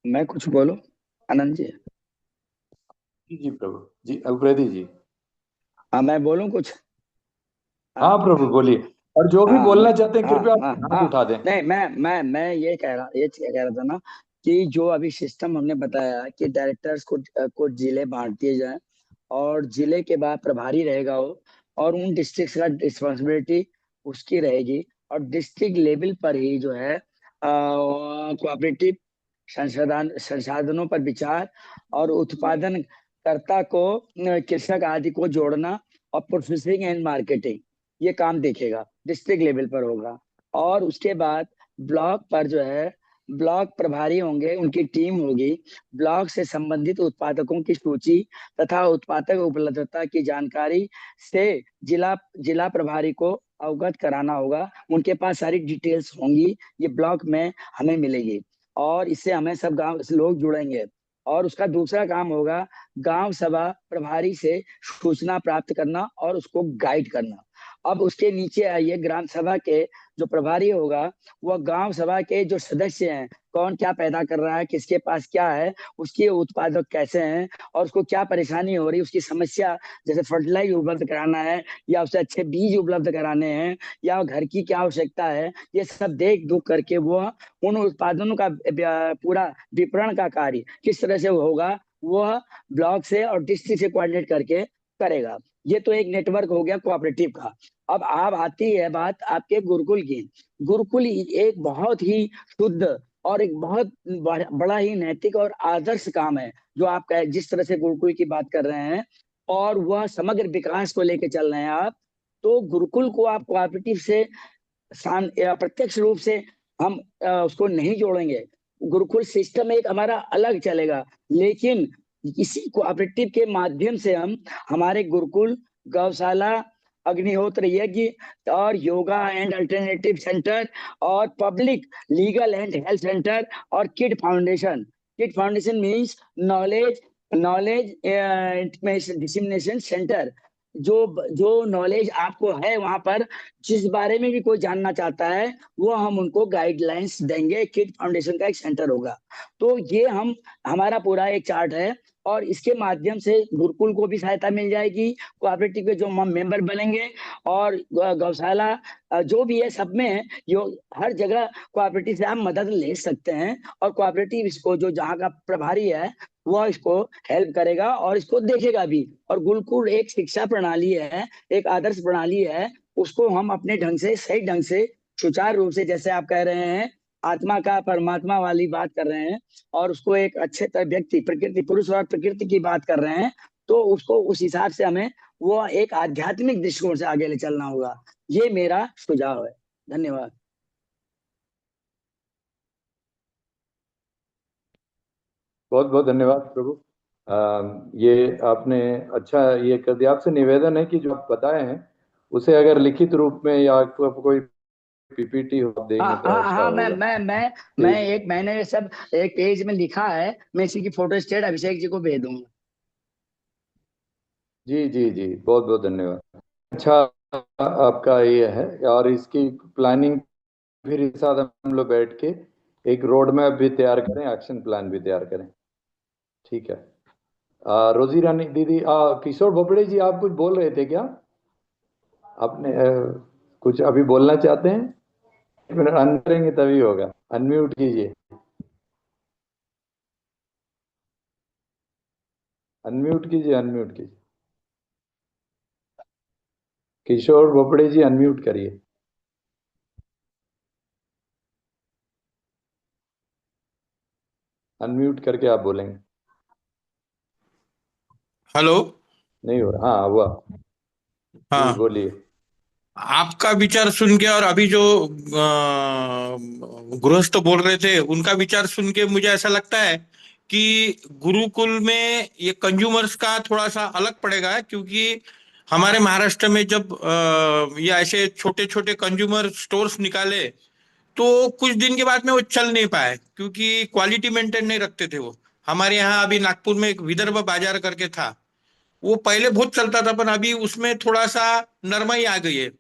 Speaker 5: मैं कुछ बोलूं आनंद जी?
Speaker 1: जी प्रभु जी, अवग्रेदी जी।
Speaker 5: हाँ, मैं बोलूं कुछ?
Speaker 1: हाँ प्रभु बोलिए, और जो भी बोलना चाहते हैं कृपया हाथ उठा दें।
Speaker 5: नहीं, मैं ये कह रहा था ना कि जो अभी सिस्टम हमने बताया कि डायरेक्टर्स को जिले बांट दिए जाए और जिले के बाद प्रभारी रहेगा वो, और उन डिस्ट्रिक्ट का रिस्पॉन्सिबिलिटी उसकी रहेगी, और डिस्ट्रिक्ट लेवल पर ही जो है कोऑपरेटिव संसाधनों पर विचार और उत्पादन कर्ता को, कृषक आदि को जोड़ना, और प्रोसेसिंग एंड मार्केटिंग, ये काम देखेगा, डिस्ट्रिक्ट लेवल पर होगा। और उसके बाद ब्लॉक पर जो है ब्लॉक प्रभारी होंगे, उनकी टीम होगी, ब्लॉक से संबंधित उत्पादकों की सूची तथा उत्पादक उपलब्धता की जानकारी से जिला प्रभारी को अवगत कराना होगा। उनके पास सारी डिटेल्स होंगी, ये ब्लॉक में हमें मिलेगी, और इससे हमें सब गांव से लोग जुड़ेंगे। और उसका दूसरा काम होगा गांव सभा प्रभारी से सूचना प्राप्त करना और उसको गाइड करना। अब उसके नीचे आइए, ग्राम सभा के जो प्रभारी होगा वह गांव सभा के जो सदस्य हैं, कौन क्या पैदा कर रहा है, किसके पास क्या है, उसके उत्पादक कैसे हैं और उसको क्या परेशानी हो रही है, उसकी समस्या, जैसे फर्टिलाइज उपलब्ध कराना है या उसे अच्छे बीज उपलब्ध कराने हैं या घर की क्या आवश्यकता है, ये सब देख दुख करके वो उन उत्पादनों का पूरा विपणन का कार्य किस तरह से होगा, वह ब्लॉक से और डिस्ट्रिक्ट से कोऑर्डिनेट करके करेगा। ये तो एक नेटवर्क हो गया कोऑपरेटिव का। अब आप आती है बात आपके गुरुकुल की। गुरुकुल एक बहुत ही शुद्ध और एक बहुत बड़ा ही नैतिक और आदर्श काम है जो आप जिस तरह से गुरुकुल की बात कर रहे हैं और वह समग्र विकास को लेकर चल रहे हैं आप, तो गुरुकुल को आप कोऑपरेटिव से प्रत्यक्ष रूप से हम उसको नहीं जोड़ेंगे। गुरुकुल सिस्टम एक हमारा अलग चलेगा, लेकिन इसी कोऑपरेटिव के माध्यम से हम हमारे गुरुकुल, गौशाला, अग्निहोत्र यज्ञ और योगा एंड अल्टरनेटिव सेंटर और public legal and health centre और KID foundation. KID foundation means knowledge knowledge dissemination centre. जो जो नॉलेज आपको है वहां पर, जिस बारे में भी कोई जानना चाहता है वो हम उनको गाइडलाइंस देंगे। किड फाउंडेशन का एक सेंटर होगा। तो ये हमारा पूरा एक चार्ट है और इसके माध्यम से गुरुकुल को भी सहायता मिल जाएगी, कोऑपरेटिव के जो मेंबर बनेंगे और गौशाला जो भी है सब में यो हर जगह कोऑपरेटिव से आप मदद ले सकते हैं और कोऑपरेटिव इसको जो जहाँ का प्रभारी है वह इसको हेल्प करेगा और इसको देखेगा भी। और गुरुकुल एक शिक्षा प्रणाली है, एक आदर्श प्रणाली है, उसको हम अपने ढंग से सही ढंग से सुचारू रूप से, जैसे आप कह रहे हैं आत्मा का परमात्मा वाली बात कर रहे हैं और उसको एक अच्छे तरह व्यक्ति प्रकृति पुरुष और प्रकृति की बात कर रहे हैं, तो उसको उस हिसाब से हमें वो एक आध्यात्मिक दृष्टिकोण से आगे ले चलना होगा। ये मेरा सुझाव है। धन्यवाद।
Speaker 1: बहुत बहुत धन्यवाद प्रभु। ये आपने अच्छा ये कर दिया। आपसे निवेदन है कि जो आप बताए हैं उसे अगर लिखित रूप में या आपको कोई पीपीटी हो देंगे
Speaker 5: हाँ
Speaker 1: तो
Speaker 5: हाँ
Speaker 1: अच्छा
Speaker 5: हाँ,
Speaker 1: होगा।
Speaker 5: मैंने ये सब एक पेज में लिखा है, मैं इसी की फोटो स्टेट अभिषेक जी को भेज दूंगा।
Speaker 1: जी जी जी, बहुत बहुत धन्यवाद। अच्छा, आपका ये है और इसकी प्लानिंग फिर इस साथ हम लोग बैठ के एक रोड मैप भी तैयार करें, एक्शन प्लान भी तैयार करें। ठीक है। रोजी रानी दीदी, किशोर भोपड़े जी, आप कुछ बोल रहे थे क्या? आपने कुछ अभी बोलना चाहते हैं? एक मिनट अन करेंगे तभी होगा। अनम्यूट कीजिए, अनम्यूट कीजिए, अनम्यूट कीजिए। किशोर भोपड़े जी अनम्यूट करिए। अनम्यूट करके आप बोलेंगे।
Speaker 11: हेलो।
Speaker 1: नहीं हो रहा? हाँ हुआ। जी
Speaker 11: हाँ,
Speaker 1: बोलिए।
Speaker 11: आपका विचार सुन के और अभी जो गृहस्थ बोल रहे थे उनका विचार सुन के मुझे ऐसा लगता है कि गुरुकुल में ये कंज्यूमर्स का थोड़ा सा अलग पड़ेगा, क्योंकि हमारे महाराष्ट्र में जब ये ऐसे छोटे छोटे कंज्यूमर स्टोर्स निकाले तो कुछ दिन के बाद में वो चल नहीं पाए, क्योंकि क्वालिटी मेंटेन नहीं रखते थे वो। हमारे यहाँ अभी नागपुर में एक विदर्भ बाजार करके था, वो पहले बहुत चलता था, पर अभी उसमें थोड़ा सा नरमाई आ गई है।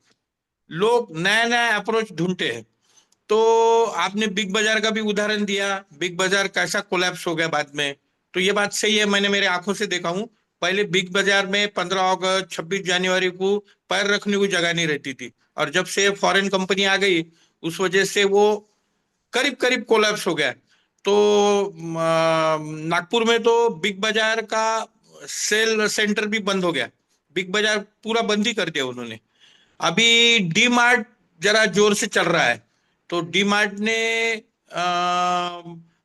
Speaker 11: लोग नया नया अप्रोच ढूंढते हैं। तो आपने बिग बाजार का भी उदाहरण दिया, बिग बाजार कैसा कोलैप्स हो गया बाद में। तो ये बात सही है, मैंने मेरे आंखों से देखा हूँ। पहले बिग बाजार में 15 अगस्त 26 जनवरी को पैर रखने को जगह नहीं रहती थी, और जब से फॉरेन कंपनी आ गई उस वजह से वो करीब करीब कोलैप्स हो गया। तो नागपुर में तो बिग बाजार का सेल सेंटर भी बंद हो गया। बिग बाजार पूरा बंद ही कर दिया उन्होंने। अभी डी मार्ट जरा जोर से चल रहा है। तो डी मार्ट ने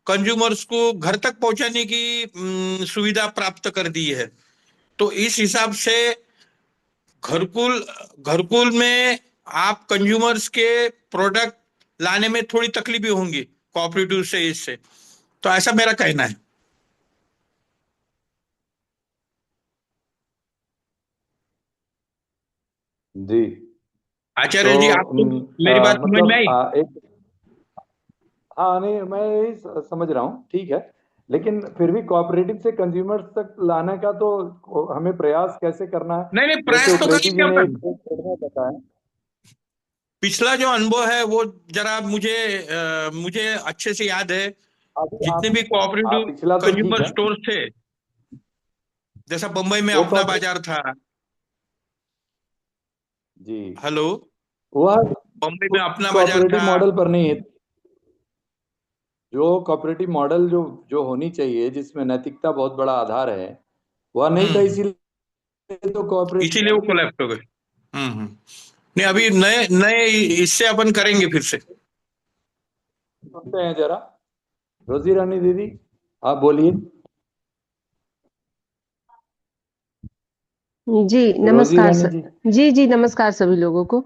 Speaker 11: कंज्यूमर्स को घर तक पहुंचाने की सुविधा प्राप्त कर दी है। तो इस हिसाब से घरकुल घरकुल में आप कंज्यूमर्स के प्रोडक्ट लाने में थोड़ी तकलीफें होंगी कोऑपरेटिव से इससे। तो ऐसा मेरा कहना है।
Speaker 1: जी
Speaker 11: आचार्य जी,
Speaker 1: तो
Speaker 11: आपको मेरी बात समझ में
Speaker 1: मतलब
Speaker 11: आई?
Speaker 1: एक, हाँ नहीं मैं यही समझ रहा हूँ। ठीक है, लेकिन फिर भी कोऑपरेटिव से कंज्यूमर्स तक लाने का तो हमें प्रयास कैसे करना है?
Speaker 11: नहीं नहीं,
Speaker 1: जैसे
Speaker 11: प्रयास तो
Speaker 1: उप्रेती जी
Speaker 11: करेंगे
Speaker 1: ने
Speaker 11: अपन।
Speaker 1: एक बताया,
Speaker 11: पिछला जो अनुभव है वो जरा मुझे अच्छे से याद है।
Speaker 1: अभी
Speaker 11: जितने भी कोऑपरेटिव
Speaker 1: पिछला तो ठीक
Speaker 11: कंज्यूमर
Speaker 1: है,
Speaker 11: स्टोर्स थे, जैसा बम्बई में
Speaker 1: वो
Speaker 11: अपना बाजार था।
Speaker 1: जी,
Speaker 11: हेलो।
Speaker 1: वह
Speaker 11: बम्बई में अपना बाजार
Speaker 1: कोऑपरेटिव
Speaker 11: था।
Speaker 1: मॉडल पर नहीं है। जो कोऑपरेटिव मॉडल जो जो होनी चाहिए, जिसमें नैतिकता बहुत बड़ा आधार है, वह नहीं था, इसीलिए तो
Speaker 11: इसीलिए वो
Speaker 1: कोऑपरेटिव
Speaker 11: कोलैप्स हो गए। नहीं, अभी नए नए इससे अपन करेंगे फिर से।
Speaker 1: सुनते हैं जरा, रोजी रानी दीदी आप बोलिए।
Speaker 12: जी
Speaker 1: रोजी
Speaker 12: नमस्कार
Speaker 1: रानी
Speaker 12: सर।
Speaker 1: जी।
Speaker 12: जी जी नमस्कार सभी लोगों को।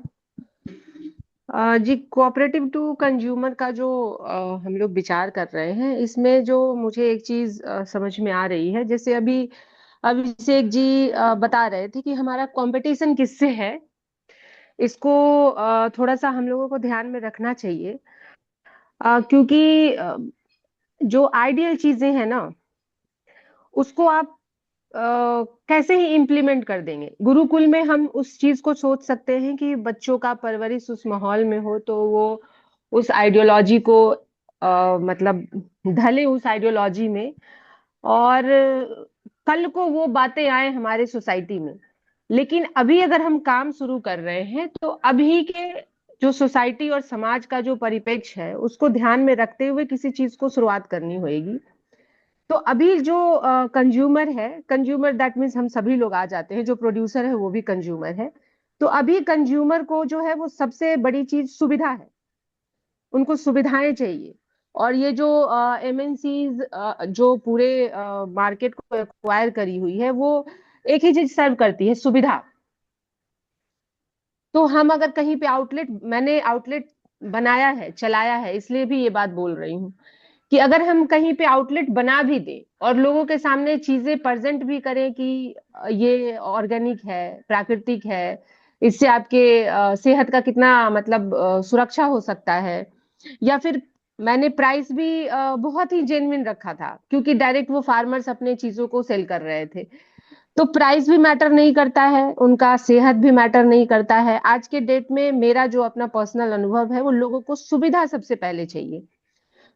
Speaker 12: जी कोऑपरेटिव टू कंज्यूमर का जो हम लोग विचार कर रहे हैं, इसमें जो मुझे एक चीज समझ में आ रही है, जैसे अभी अभिषेक जी बता रहे थे कि हमारा कंपटीशन किससे है, इसको थोड़ा सा हम लोगों को ध्यान में रखना चाहिए। क्योंकि जो आइडियल चीजें हैं ना, उसको आप कैसे ही इम्प्लीमेंट कर देंगे। गुरुकुल में हम उस चीज को सोच सकते हैं कि बच्चों का परवरिश उस माहौल में हो तो वो उस आइडियोलॉजी को मतलब ढले उस आइडियोलॉजी में, और कल को वो बातें आए हमारे सोसाइटी में। लेकिन अभी अगर हम काम शुरू कर रहे हैं तो अभी के जो सोसाइटी और समाज का जो परिप्रेक्ष्य है उसको ध्यान में रखते हुए किसी चीज को शुरुआत करनी होगी। तो अभी जो कंज्यूमर है, कंज्यूमर दैट मीन्स हम सभी लोग आ जाते हैं, जो प्रोड्यूसर है वो भी कंज्यूमर है। तो अभी कंज्यूमर को जो है वो सबसे बड़ी चीज सुविधा है, उनको सुविधाएं चाहिए। और ये जो एमएनसीज जो पूरे मार्केट को एक्वायर करी हुई है, वो एक ही चीज सर्व करती है, सुविधा। तो हम अगर कहीं पे आउटलेट, मैंने आउटलेट बनाया है, चलाया है, इसलिए भी ये बात बोल रही हूँ कि अगर हम कहीं पे आउटलेट बना भी दें और लोगों के सामने चीजें प्रेजेंट भी करें कि ये ऑर्गेनिक है, प्राकृतिक है, इससे आपके सेहत का कितना मतलब सुरक्षा हो सकता है, या फिर मैंने प्राइस भी बहुत ही जेन्युइन रखा था क्योंकि डायरेक्ट वो फार्मर्स अपने चीजों को सेल कर रहे थे। तो प्राइस भी मैटर नहीं करता है, उनका सेहत भी मैटर नहीं करता है। आज के डेट में मेरा जो अपना पर्सनल अनुभव है, वो लोगों को सुविधा सबसे पहले चाहिए।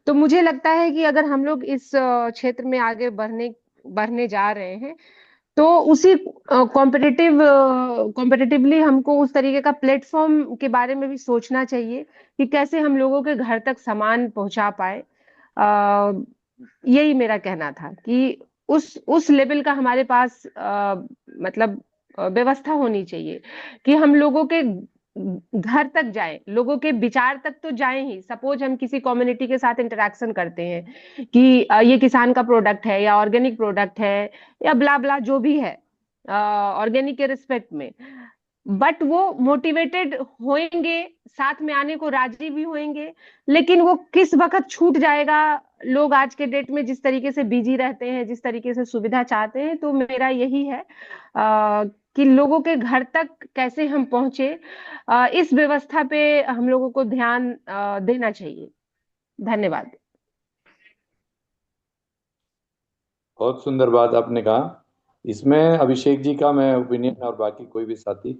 Speaker 12: तो मुझे लगता है कि अगर हम लोग इस क्षेत्र में आगे बढ़ने बढ़ने जा रहे हैं तो उसी कॉम्पिटिटिवली हमको उस तरीके का प्लेटफॉर्म के बारे में भी सोचना चाहिए कि कैसे हम लोगों के घर तक सामान पहुंचा पाए। यही मेरा कहना था कि उस लेवल का हमारे पास मतलब व्यवस्था होनी चाहिए कि हम लोगों के घर तक जाए, लोगों के विचार तक तो जाए ही। सपोज हम किसी कम्युनिटी के साथ इंटरेक्शन करते हैं कि ये किसान का प्रोडक्ट है या ऑर्गेनिक प्रोडक्ट है या ब्ला ब्ला जो भी है ऑर्गेनिक के रिस्पेक्ट में, बट वो मोटिवेटेड होंगे, साथ में आने को राजी भी होंगे। लेकिन वो किस वक्त छूट जाएगा, लोग आज के डेट में जिस तरीके से बिजी रहते हैं, जिस तरीके से सुविधा चाहते हैं। तो मेरा यही है कि लोगों के घर तक कैसे हम पहुंचे, इस व्यवस्था पे हम लोगों को ध्यान देना चाहिए। धन्यवाद।
Speaker 1: बहुत सुंदर बात आपने कहा। इसमें अभिषेक जी का मैं ओपिनियन, और बाकी कोई भी साथी,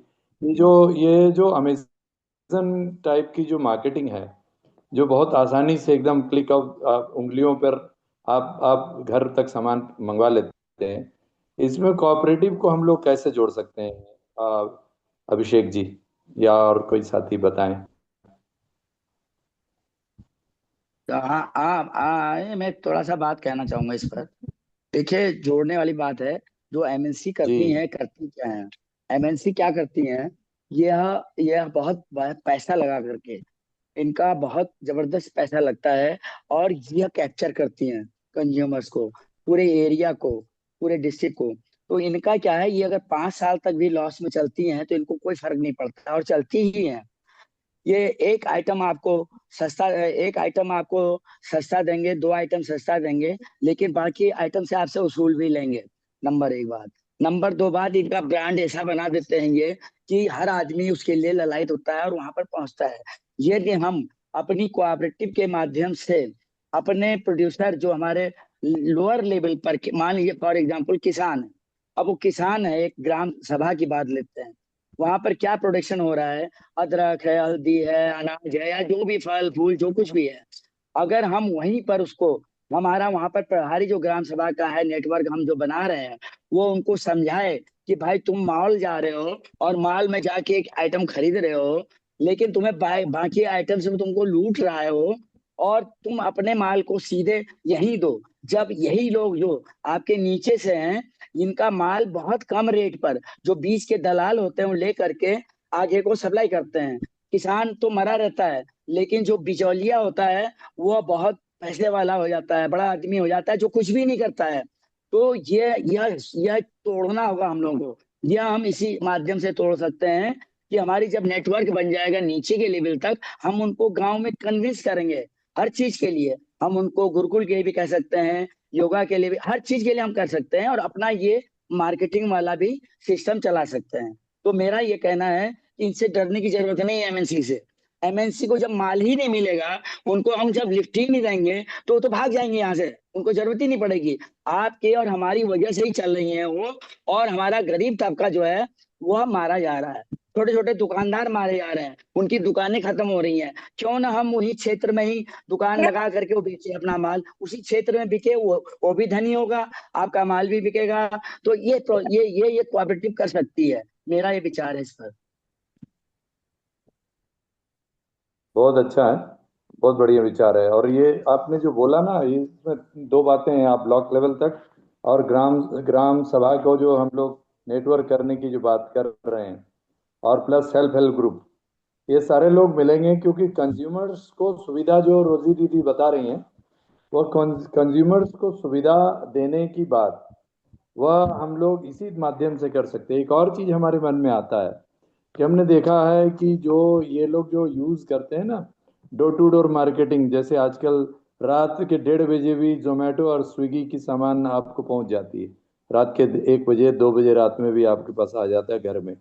Speaker 1: ये जो अमेजन टाइप की जो मार्केटिंग है, जो बहुत आसानी से एकदम क्लिक ऑफ उंगलियों पर आप घर तक सामान मंगवा लेते हैं, इसमें कोऑपरेटिव को हम लोग कैसे जोड़ सकते हैं? अभिषेक जी या और कोई साथी बताएं।
Speaker 5: मैं थोड़ा सा बात कहना चाहूंगा इस पर। देखिए, जोड़ने वाली बात है। जो एमएनसी करती हैं, करती क्या है, एमएनसी क्या करती हैं, यह बहुत पैसा लगा करके, इनका बहुत जबरदस्त पैसा लगता है, और यह कैप्चर करती हैं कंज्यूमर्स को, पूरे एरिया को, पूरे डिस्ट्रिक्ट को। तो इनका क्या है, ये अगर 5 साल तक भी लॉस में चलती हैं तो इनको कोई फर्क नहीं पड़ता, और चलती ही हैं। ये एक आइटम आपको सस्ता देंगे, 2 आइटम सस्ता देंगे, लेकिन बाकी आइटम से आपसे वसूल भी लेंगे। नंबर 1 बात। नंबर 2 बात, इनका ब्रांड ऐसा बना देते हैं ये कि हर आदमी उसके लिए ललायत होता है और वहां पर पहुंचता है। यदि हम अपनी कोऑपरेटिव के माध्यम से अपने प्रोड्यूसर, जो हमारे लोअर लेवल पर मान लीजिए फॉर एग्जांपल किसान है। अब वो किसान है, एक ग्राम सभा की बात लेते हैं, वहां पर क्या प्रोडक्शन हो रहा है, अदरक है, हल्दी है, अनाज है, या जो भी फल फूल जो कुछ भी है, अगर हम वहीं पर उसको, हमारा वहां पर प्रभारी जो ग्राम सभा का है नेटवर्क हम जो बना रहे हैं, वो उनको समझाए कि भाई तुम मॉल जा रहे हो और मॉल में जाके एक आइटम खरीद रहे हो, लेकिन तुम्हें बाकी आइटम से तुमको लूट रहा है वो, और तुम अपने माल को सीधे यहीं दो। जब यही लोग जो आपके नीचे से हैं, इनका माल बहुत कम रेट पर जो बीच के दलाल होते हैं वो ले करके आगे को सप्लाई करते हैं, किसान तो मरा रहता है, लेकिन जो बिचौलिया होता है वो बहुत पैसे वाला हो जाता है, बड़ा आदमी हो जाता है जो कुछ भी नहीं करता है। तो यह तोड़ना होगा हम लोगों को। यह हम इसी माध्यम से तोड़ सकते हैं कि हमारी जब नेटवर्क बन जाएगा नीचे के लेवल तक, हम उनको गांव में कन्विंस करेंगे हर चीज के लिए। हम उनको गुरुकुल के लिए भी कह सकते हैं, योगा के लिए भी, हर चीज के लिए हम कर सकते हैं, और अपना ये मार्केटिंग वाला भी सिस्टम चला सकते हैं। तो मेरा ये कहना है कि इनसे डरने की जरूरत नहीं है एमएनसी से। एमएनसी को जब माल ही नहीं मिलेगा, उनको हम जब लिफ्ट ही नहीं देंगे, तो वो तो भाग जाएंगे यहाँ से, उनको जरूरत ही नहीं पड़ेगी। आपके और हमारी वजह से ही चल रही है वो, और हमारा गरीब तबका जो है वह मारा जा रहा है, छोटे छोटे दुकानदार मारे जा रहे हैं, उनकी दुकानें खत्म हो रही हैं। क्यों ना हम उन्हीं क्षेत्र में ही दुकान लगा करके वो बेचे अपना माल, उसी क्षेत्र में बिके, वो भी धनी होगा, आपका माल भी बिकेगा। तो ये कोऑपरेटिव कर सकती है, मेरा ये विचार है इस पर।
Speaker 1: बहुत अच्छा है, बहुत बढ़िया विचार है। और ये आपने जो बोला ना, इसमें दो बातें हैं, आप ब्लॉक लेवल तक और ग्राम सभा को जो हम लोग नेटवर्क करने की जो बात कर रहे हैं, और प्लस सेल्फ हेल्प ग्रुप, ये सारे लोग मिलेंगे, क्योंकि कंज्यूमर्स को सुविधा, जो रोजी दीदी बता रही हैं, वो कंज्यूमर्स को सुविधा देने की बात वह हम लोग इसी माध्यम से कर सकते हैं। एक और चीज हमारे मन में आता है कि हमने देखा है कि जो ये लोग जो यूज करते हैं ना डोर टू डोर मार्केटिंग, जैसे आजकल रात के 1:30 बजे भी जोमेटो और स्विगी की सामान आपको पहुंच जाती है, रात के 1 बजे 2 बजे रात में भी आपके पास आ जाता है घर में।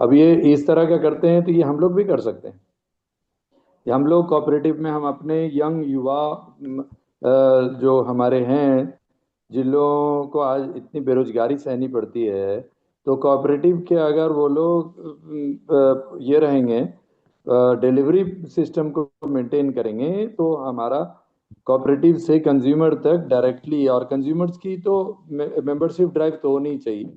Speaker 1: अब ये इस तरह का करते हैं, तो ये हम लोग भी कर सकते हैं। ये हम लोग कोऑपरेटिव में हम अपने यंग युवा जो हमारे हैं, जिन लोगों को आज इतनी बेरोजगारी सहनी पड़ती है, तो कोऑपरेटिव के अगर वो लोग ये रहेंगे, डिलीवरी सिस्टम को मेंटेन करेंगे, तो हमारा कोऑपरेटिव से कंज्यूमर तक डायरेक्टली, और कंज्यूमर्स की तो मेंबरशिप ड्राइव तो होनी चाहिए,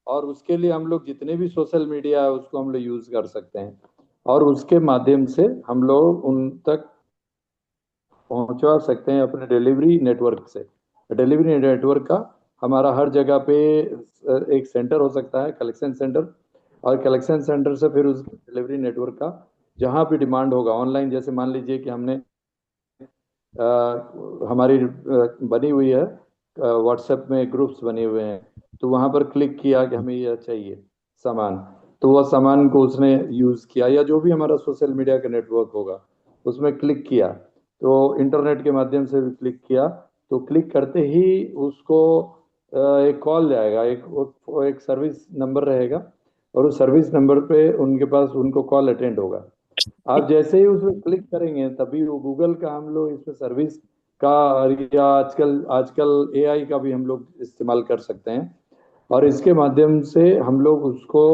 Speaker 1: और उसके लिए हम लोग जितने भी सोशल मीडिया है उसको हम लोग यूज कर सकते हैं, और उसके माध्यम से हम लोग उन तक पहुंचा सकते हैं अपने डिलीवरी नेटवर्क से। डिलीवरी नेटवर्क का हमारा हर जगह पे एक सेंटर हो सकता है, कलेक्शन सेंटर, और कलेक्शन सेंटर से फिर उस डिलीवरी नेटवर्क का जहाँ भी डिमांड होगा ऑनलाइन, जैसे मान लीजिए कि हमने हमारी बनी हुई है व्हाट्सएप में ग्रुप्स बने हुए हैं, तो वहाँ पर क्लिक किया कि हमें यह चाहिए सामान, तो वह सामान को उसने यूज़ किया, या जो भी हमारा सोशल मीडिया का नेटवर्क होगा उसमें क्लिक किया, तो इंटरनेट के माध्यम से भी क्लिक किया, तो क्लिक करते ही उसको एक कॉल जाएगा, एक सर्विस नंबर रहेगा, और उस सर्विस नंबर पे उनके पास उनको कॉल अटेंड होगा। आप जैसे ही उसमें क्लिक करेंगे तभी वो गूगल का हम लोग इसमें सर्विस का, या आजकल एआई का भी हम लोग इस्तेमाल कर सकते हैं, और इसके माध्यम से हम लोग उसको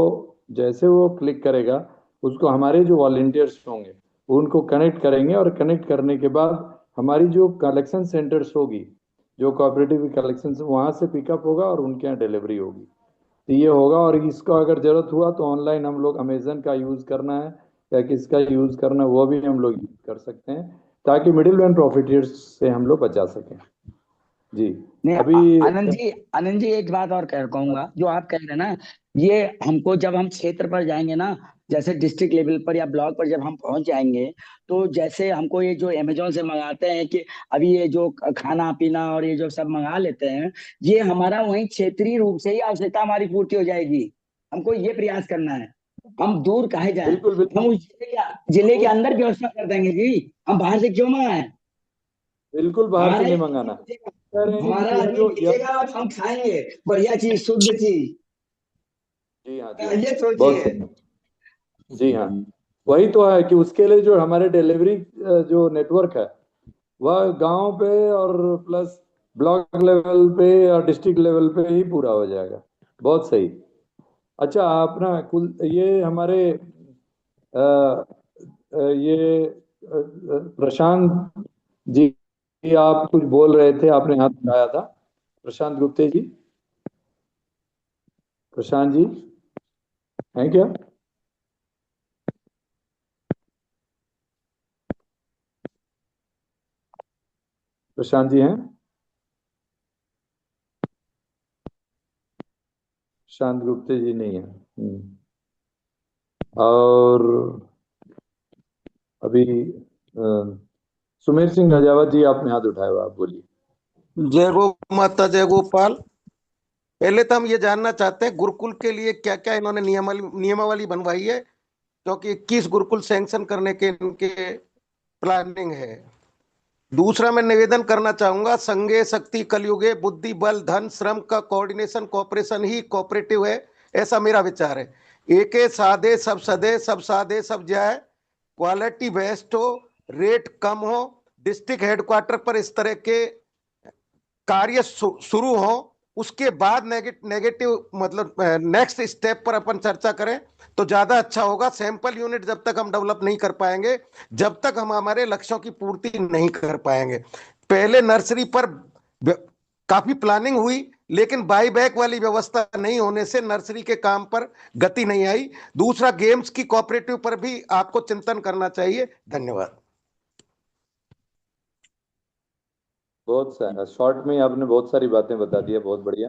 Speaker 1: जैसे वो क्लिक करेगा, उसको हमारे जो वॉलंटियर्स होंगे उनको कनेक्ट करेंगे, और कनेक्ट करने के बाद हमारी जो कलेक्शन सेंटर्स होगी, जो कोऑपरेटिव कलेक्शन, वहाँ से पिकअप होगा और उनके यहाँ डिलीवरी होगी। तो ये होगा, और इसको अगर जरूरत हुआ तो ऑनलाइन हम लोग अमेजन का यूज़ करना है या किसका यूज़ करना है वो भी हम लोग यूज कर सकते हैं, ताकि मिडिल मैन प्रॉफिटर्स से हम लोग बचा सकें। जी
Speaker 5: नहीं,
Speaker 1: अभी
Speaker 5: आनंद जी एक बात और कहूंगा, जो आप कह रहे हैं ना, ये हमको जब हम क्षेत्र पर जाएंगे ना, जैसे डिस्ट्रिक्ट लेवल पर या ब्लॉक पर जब हम पहुंच जाएंगे, तो जैसे हमको ये जो अमेजोन से मंगाते हैं कि अभी ये जो खाना पीना और ये जो सब मंगा लेते हैं, ये हमारा वहीं क्षेत्रीय रूप से ही आवश्यकता हमारी पूर्ति हो जाएगी। हमको ये प्रयास करना है, हम दूर काहे जाए, हम उस जिले के अंदर व्यवस्था कर देंगे जी, हम बाहर से क्यों मंगाए?
Speaker 1: बिल्कुल बाहर से नहीं मंगाना,
Speaker 5: हमारा हम खाएंगे बढ़िया चीज, शुद्ध चीज।
Speaker 1: जी हाँ,
Speaker 5: ये सोचिए।
Speaker 1: जी हाँ, वही तो है कि उसके लिए जो हमारे डिलीवरी जो नेटवर्क है वह गांव पे और प्लस ब्लॉक लेवल पे या डिस्ट्रिक्ट लेवल पे ही पूरा हो जाएगा। बहुत सही। अच्छा, आप ना कुल ये हमारे ये प्रशांत जी, आप कुछ बोल रहे थे, आपने हाथ उठाया था। प्रशांत गुप्ते जी, प्रशांत जी हैं क्या? प्रशांत जी हैं? प्रशांत गुप्ते जी नहीं है। और अभी सुमेर सिंह राजावत जी, आपने हाथ उठाया हुआ, आप बोलिए।
Speaker 13: जय गो माता, जय गोपाल। पहले तो हम ये जानना चाहते हैं गुरुकुल के लिए क्या क्या इन्होंने नियमावली बनवाई है, क्योंकि 21 गुरुकुल सैंक्शन करने के इनके प्लानिंग है। दूसरा, मैं निवेदन करना चाहूंगा, संघे शक्ति कलयुगे बुद्धि बल धन श्रम का कोऑर्डिनेशन कोऑपरेशन ही कोऑपरेटिव है, ऐसा मेरा विचार है। एक साधे सब सदे, सब साधे सब जाए, क्वालिटी बेस्ट हो, रेट कम हो, डिस्ट्रिक्ट हेडक्वार्टर पर इस तरह के कार्य शुरू हो, उसके बाद नेगेटिव मतलब नेक्स्ट स्टेप पर अपन चर्चा करें तो ज्यादा अच्छा होगा। सैंपल यूनिट जब तक हम डेवलप नहीं कर पाएंगे, जब तक हम हमारे लक्ष्यों की पूर्ति नहीं कर पाएंगे। पहले नर्सरी पर काफी प्लानिंग हुई, लेकिन बाई बैक वाली व्यवस्था नहीं होने से नर्सरी के काम पर गति नहीं आई। दूसरा, गेम्स की कोऑपरेटिव पर भी आपको चिंतन करना चाहिए। धन्यवाद।
Speaker 1: बहुत सारा शॉर्ट में आपने बहुत सारी बातें बता दी है, बहुत बढ़िया।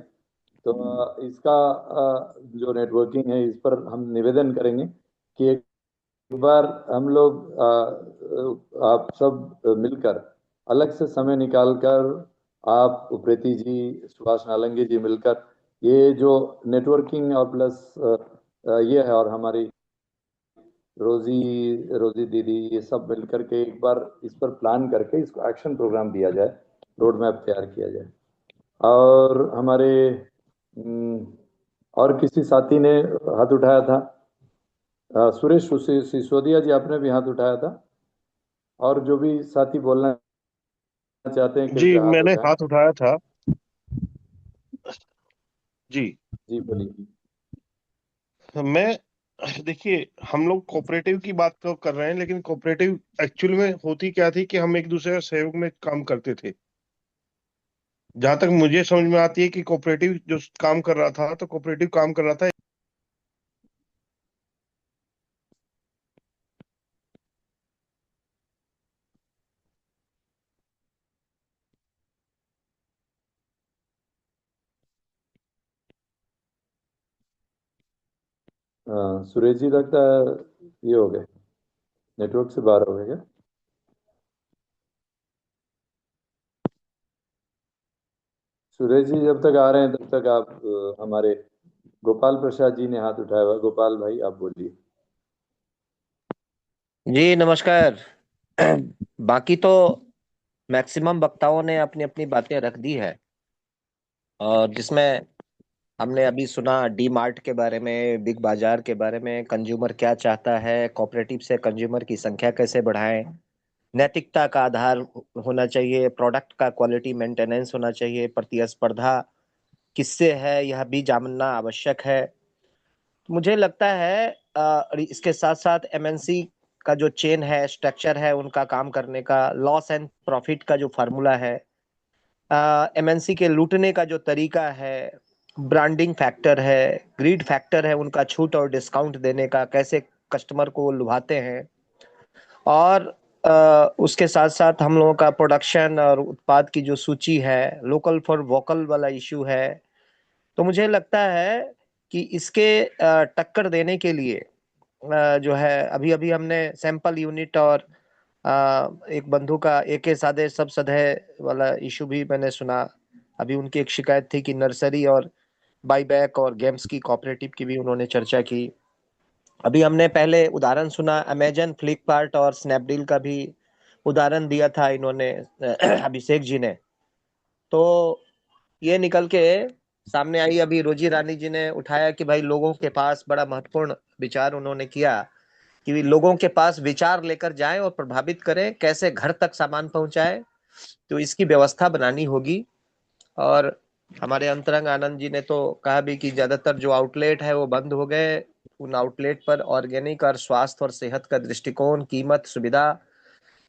Speaker 1: तो इसका जो नेटवर्किंग है, इस पर हम निवेदन करेंगे कि एक बार हम लोग आप सब मिलकर अलग से समय निकालकर, आप उप्रेती जी, सुभाष नालंगी जी मिलकर ये जो नेटवर्किंग और प्लस ये है, और हमारी रोजी दीदी, ये सब मिलकर के एक बार इस पर प्लान करके इसको एक्शन प्रोग्राम दिया जाए, रोड मैप तैयार किया जाए। और हमारे और किसी साथी ने हाथ उठाया था, सुरेश सिसोदिया जी, आपने भी हाथ उठाया था। और जो भी साथी बोलना चाहते हैं,
Speaker 14: जी,
Speaker 1: कृपया
Speaker 14: मैंने
Speaker 1: उठाएं।
Speaker 14: हाथ उठाया था। जी
Speaker 1: जी बोलिए।
Speaker 14: मैं देखिए, हम लोग कोऑपरेटिव की बात तो कर रहे हैं, लेकिन कोऑपरेटिव एक्चुअल में होती क्या थी कि हम एक दूसरे का सहयोग में काम करते थे। जहां तक मुझे समझ में आती है कि कोऑपरेटिव जो काम कर रहा था, तो कोऑपरेटिव काम कर रहा था
Speaker 1: सुरेश जी, लगता है ये हो गए, नेटवर्क से बाहर हो गए क्या? सुरेश जी जब तक आ रहे हैं, तब तक आप हमारे गोपाल प्रसाद जी ने हाथ उठाया हुआ। गोपाल भाई, आप बोलिए।
Speaker 10: जी नमस्कार। बाकी तो मैक्सिमम वक्ताओं ने अपनी अपनी बातें रख दी है, और जिसमें हमने अभी सुना डी मार्ट के बारे में, बिग बाजार के बारे में, कंज्यूमर क्या चाहता है, कोऑपरेटिव से कंज्यूमर की संख्या कैसे बढ़ाएं, नैतिकता का आधार होना चाहिए, प्रोडक्ट का क्वालिटी मेंटेनेंस होना चाहिए, प्रतिस्पर्धा किससे है यह भी जानना आवश्यक है। मुझे लगता है इसके साथ साथ एमएनसी का जो चेन है, स्ट्रक्चर है उनका काम करने का, लॉस एंड प्रॉफिट का जो फार्मूला है, एमएनसी के लूटने का जो तरीका है, ब्रांडिंग फैक्टर है, ग्रीड फैक्टर है, उनका छूट और डिस्काउंट देने का, कैसे कस्टमर को वो लुभाते हैं, और उसके साथ साथ हम लोगों का प्रोडक्शन और उत्पाद की जो सूची है, लोकल फॉर वोकल वाला इशू है। तो मुझे लगता है कि इसके टक्कर देने के लिए जो है, अभी अभी हमने सैंपल यूनिट और एक बंधु का एक साधे सब सधे वाला इशू भी मैंने सुना। अभी उनकी एक शिकायत थी कि नर्सरी और बाईबैक और गेम्स की कोऑपरेटिव की भी उन्होंने चर्चा की। अभी हमने पहले उदाहरण सुना अमेजन, फ्लिपकार्ट और स्नैपडील का भी उदाहरण दिया था इन्होंने, अभिषेक जी ने। तो ये निकल के सामने आई, अभी रोजी रानी जी ने उठाया कि भाई लोगों के पास बड़ा महत्वपूर्ण विचार उन्होंने किया कि लोगों के पास विचार लेकर जाएं और प्रभावित करें, कैसे घर तक सामान पहुंचाए। तो इसकी व्यवस्था बनानी होगी। और हमारे अंतरंग आनंद जी ने तो कहा भी कि ज्यादातर जो आउटलेट है वो बंद हो गए। उन आउटलेट पर ऑर्गेनिक और स्वास्थ्य और सेहत का दृष्टिकोण, कीमत, सुविधा,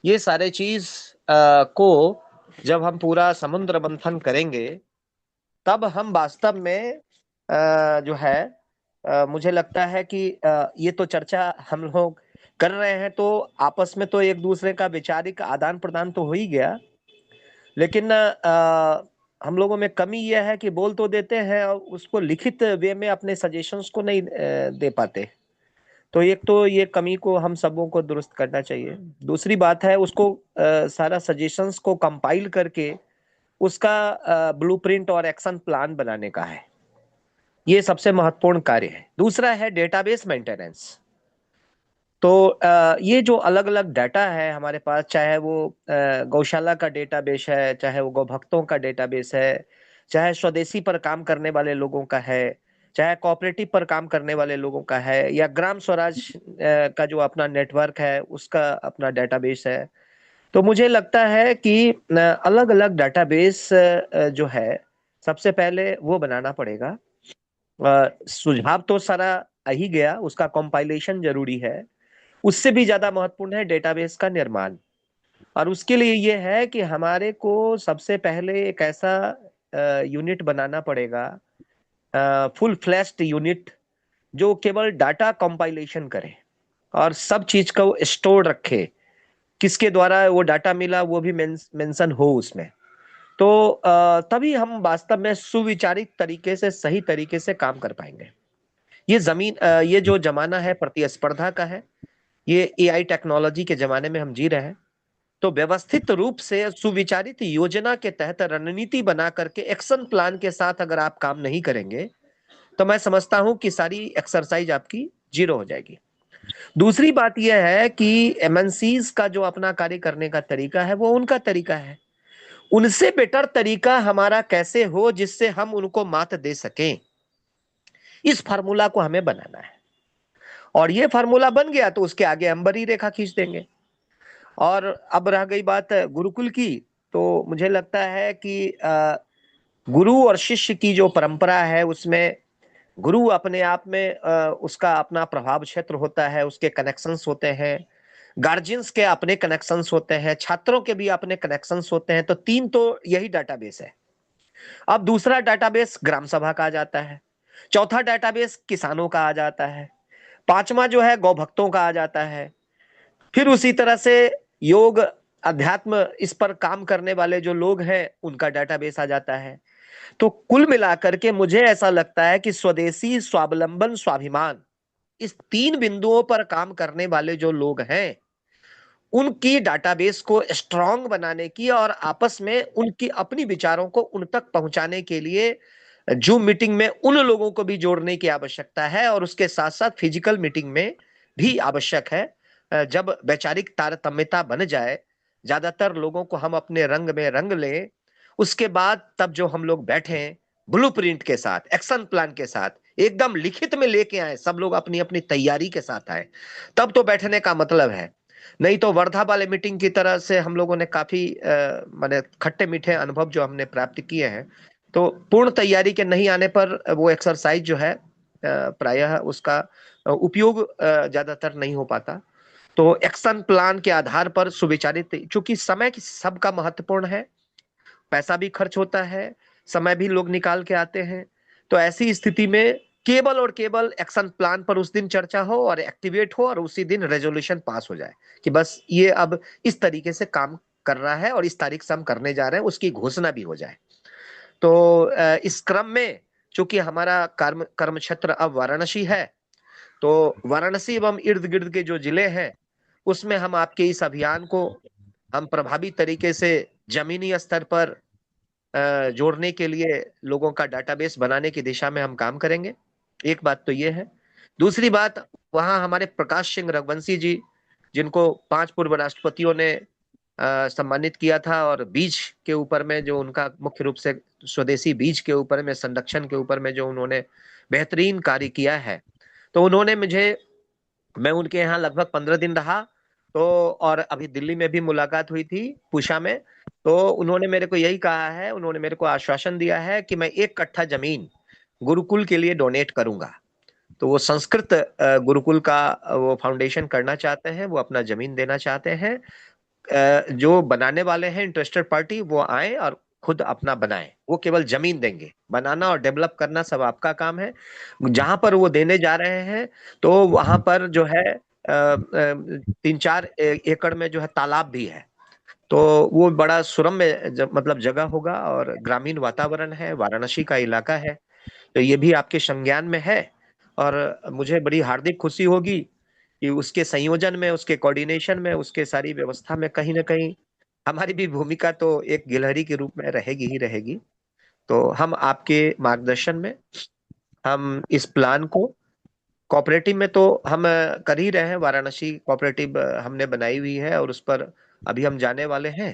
Speaker 10: ये सारे चीज को जब हम पूरा समुद्र मंथन करेंगे तब हम वास्तव में जो है मुझे लगता है कि ये तो चर्चा हम लोग कर रहे हैं तो आपस में तो एक दूसरे का वैचारिक आदान प्रदान तो हो ही गया, लेकिन हम लोगों में कमी यह है कि बोल तो देते हैं और उसको लिखित वे में अपने सजेशंस को नहीं दे पाते। तो एक तो ये कमी को हम सबों को दुरुस्त करना चाहिए। दूसरी बात है उसको सारा सजेशंस को कंपाइल करके उसका ब्लूप्रिंट और एक्शन प्लान बनाने का है। ये सबसे महत्वपूर्ण कार्य है। दूसरा है डेटाबेस मेंटेनेंस। तो ये जो अलग अलग डाटा है हमारे पास, चाहे वो गौशाला का डेटाबेस है, चाहे वो गौभक्तों का डेटाबेस है, चाहे स्वदेशी पर काम करने वाले लोगों का है, चाहे कोऑपरेटिव पर काम करने वाले लोगों का है, या ग्राम स्वराज का जो अपना नेटवर्क है उसका अपना डेटाबेस है। तो मुझे लगता है कि अलग अलग डेटाबेस जो है सबसे पहले वो बनाना पड़ेगा। सुझाव तो सारा आ ही गया, उसका कंपाइलेशन जरूरी है। उससे भी ज्यादा महत्वपूर्ण है डेटाबेस का निर्माण। और उसके लिए ये है कि हमारे को सबसे पहले एक ऐसा यूनिट बनाना पड़ेगा, फुल फ्लैश्ड यूनिट, जो केवल डाटा कंपाइलेशन करे और सब चीज को स्टोर रखे, किसके द्वारा वो डाटा मिला वो भी मेंशन हो उसमें। तो तभी हम वास्तव में सुविचारित तरीके से, सही तरीके से काम कर पाएंगे। ये जो जमाना है प्रतिस्पर्धा का है, ये एआई टेक्नोलॉजी के जमाने में हम जी रहे हैं। तो व्यवस्थित रूप से सुविचारित योजना के तहत रणनीति बना करके एक्शन प्लान के साथ अगर आप काम नहीं करेंगे तो मैं समझता हूं कि सारी एक्सरसाइज आपकी जीरो हो जाएगी। दूसरी बात यह है कि एमएनसीज का जो अपना कार्य करने का तरीका है वो उनका तरीका है, उनसे बेटर तरीका हमारा कैसे हो जिससे हम उनको मात दे सकें, इस फार्मूला को हमें बनाना है। और ये फार्मूला बन गया तो उसके आगे हम बड़ी रेखा खींच देंगे। और अब रह गई बात गुरुकुल की, तो मुझे लगता है कि गुरु और शिष्य की जो परंपरा है उसमें गुरु अपने आप में उसका अपना प्रभाव क्षेत्र होता है, उसके कनेक्शंस होते हैं, गार्जियंस के अपने कनेक्शंस होते हैं, छात्रों के भी अपने कनेक्शंस होते हैं। तो तीन तो यही डाटाबेस है। अब दूसरा डाटाबेस ग्राम सभा का आ जाता है, चौथा डाटाबेस किसानों का आ जाता है, पांचवा जो है गौ भक्तों का आ जाता है, फिर उसी तरह से योग अध्यात्म इस पर काम करने वाले जो लोग हैं उनका डाटाबेस आ जाता है। तो कुल मिलाकर के मुझे ऐसा लगता है कि स्वदेशी, स्वावलंबन, स्वाभिमान, इस तीन बिंदुओं पर काम करने वाले जो लोग हैं उनकी डाटाबेस को स्ट्रांग बनाने की और आपस में उनकी अपनी विचारों को उन तक पहुंचाने के लिए जूम मीटिंग में उन लोगों को भी जोड़ने की आवश्यकता है, और उसके साथ साथ फिजिकल मीटिंग में भी आवश्यक है। जब वैचारिक तारतम्यता बन जाए, ज्यादातर लोगों को हम अपने रंग में रंग लें, उसके बाद तब जो हम लोग बैठे ब्लूप्रिंट के साथ, एक्शन प्लान के साथ, एकदम लिखित में लेके आए, सब लोग अपनी अपनी तैयारी के साथ आए, तब तो बैठने का मतलब है। नहीं तो वर्धा वाले मीटिंग की तरह से हम लोगों ने काफी माने खट्टे मीठे अनुभव जो हमने प्राप्त किए हैं, तो पूर्ण तैयारी के नहीं आने पर वो एक्सरसाइज जो है प्रायः उसका उपयोग ज्यादातर नहीं हो पाता। तो एक्शन प्लान के आधार पर सुविचारित, चूंकि समय की सबका महत्वपूर्ण है, पैसा भी खर्च होता है, समय भी लोग निकाल के आते हैं, तो ऐसी स्थिति में केवल और केवल एक्शन प्लान पर उस दिन चर्चा हो और एक्टिवेट हो और उसी दिन रेजोल्यूशन पास हो जाए कि बस ये अब इस तरीके से काम कर रहा है और इस तारीख से हम करने जा रहे हैं, उसकी घोषणा भी हो जाए। तो इस क्रम में चूंकि हमारा कर्म क्षेत्र अब वाराणसी है, तो वाराणसी एवं इर्द गिर्द के जो जिले हैं उसमें हम आपके इस अभियान को हम प्रभावी तरीके से जमीनी स्तर पर जोड़ने के लिए लोगों का डाटाबेस बनाने की दिशा में हम काम करेंगे। एक बात तो ये है। दूसरी बात, वहां हमारे प्रकाश सिंह रघुवंशी जी, जिनको 5 पूर्व राष्ट्रपतियों ने सम्मानित किया था, और बीज के ऊपर में जो उनका मुख्य रूप से स्वदेशी बीज के ऊपर में, संरक्षण के ऊपर में जो उन्होंने बेहतरीन कार्य किया है, तो उन्होंने मैं उनके यहाँ लगभग 15 दिन रहा तो और अभी दिल्ली में भी मुलाकात हुई थी पूषा में, तो उन्होंने मेरे को यही कहा है, उन्होंने मेरे को आश्वासन दिया है कि मैं 1 कट्ठा जमीन गुरुकुल के लिए डोनेट करूंगा। तो वो संस्कृत गुरुकुल का वो फाउंडेशन करना चाहते हैं, वो अपना जमीन देना चाहते हैं। जो बनाने वाले हैं इंटरेस्टेड पार्टी वो आए और खुद अपना बनाए, वो केवल जमीन देंगे, बनाना और डेवलप करना सब आपका काम है। जहां पर वो देने जा रहे हैं तो वहां पर जो है 3-4 एकड़ में जो है तालाब भी है, तो वो बड़ा सुरम्य मतलब जगह होगा और ग्रामीण वातावरण है, वाराणसी का इलाका है, तो ये भी आपके संज्ञान में है। और मुझे बड़ी हार्दिक खुशी होगी कि उसके संयोजन में, उसके कोऑर्डिनेशन में, उसके सारी व्यवस्था में कहीं ना कहीं हमारी भी भूमिका तो एक गिलहरी के रूप में रहेगी ही रहेगी। तो हम आपके मार्गदर्शन में हम इस प्लान को कोऑपरेटिव में तो हम कर ही रहे हैं। वाराणसी कोऑपरेटिव हमने बनाई हुई है और उस पर अभी हम जाने वाले हैं।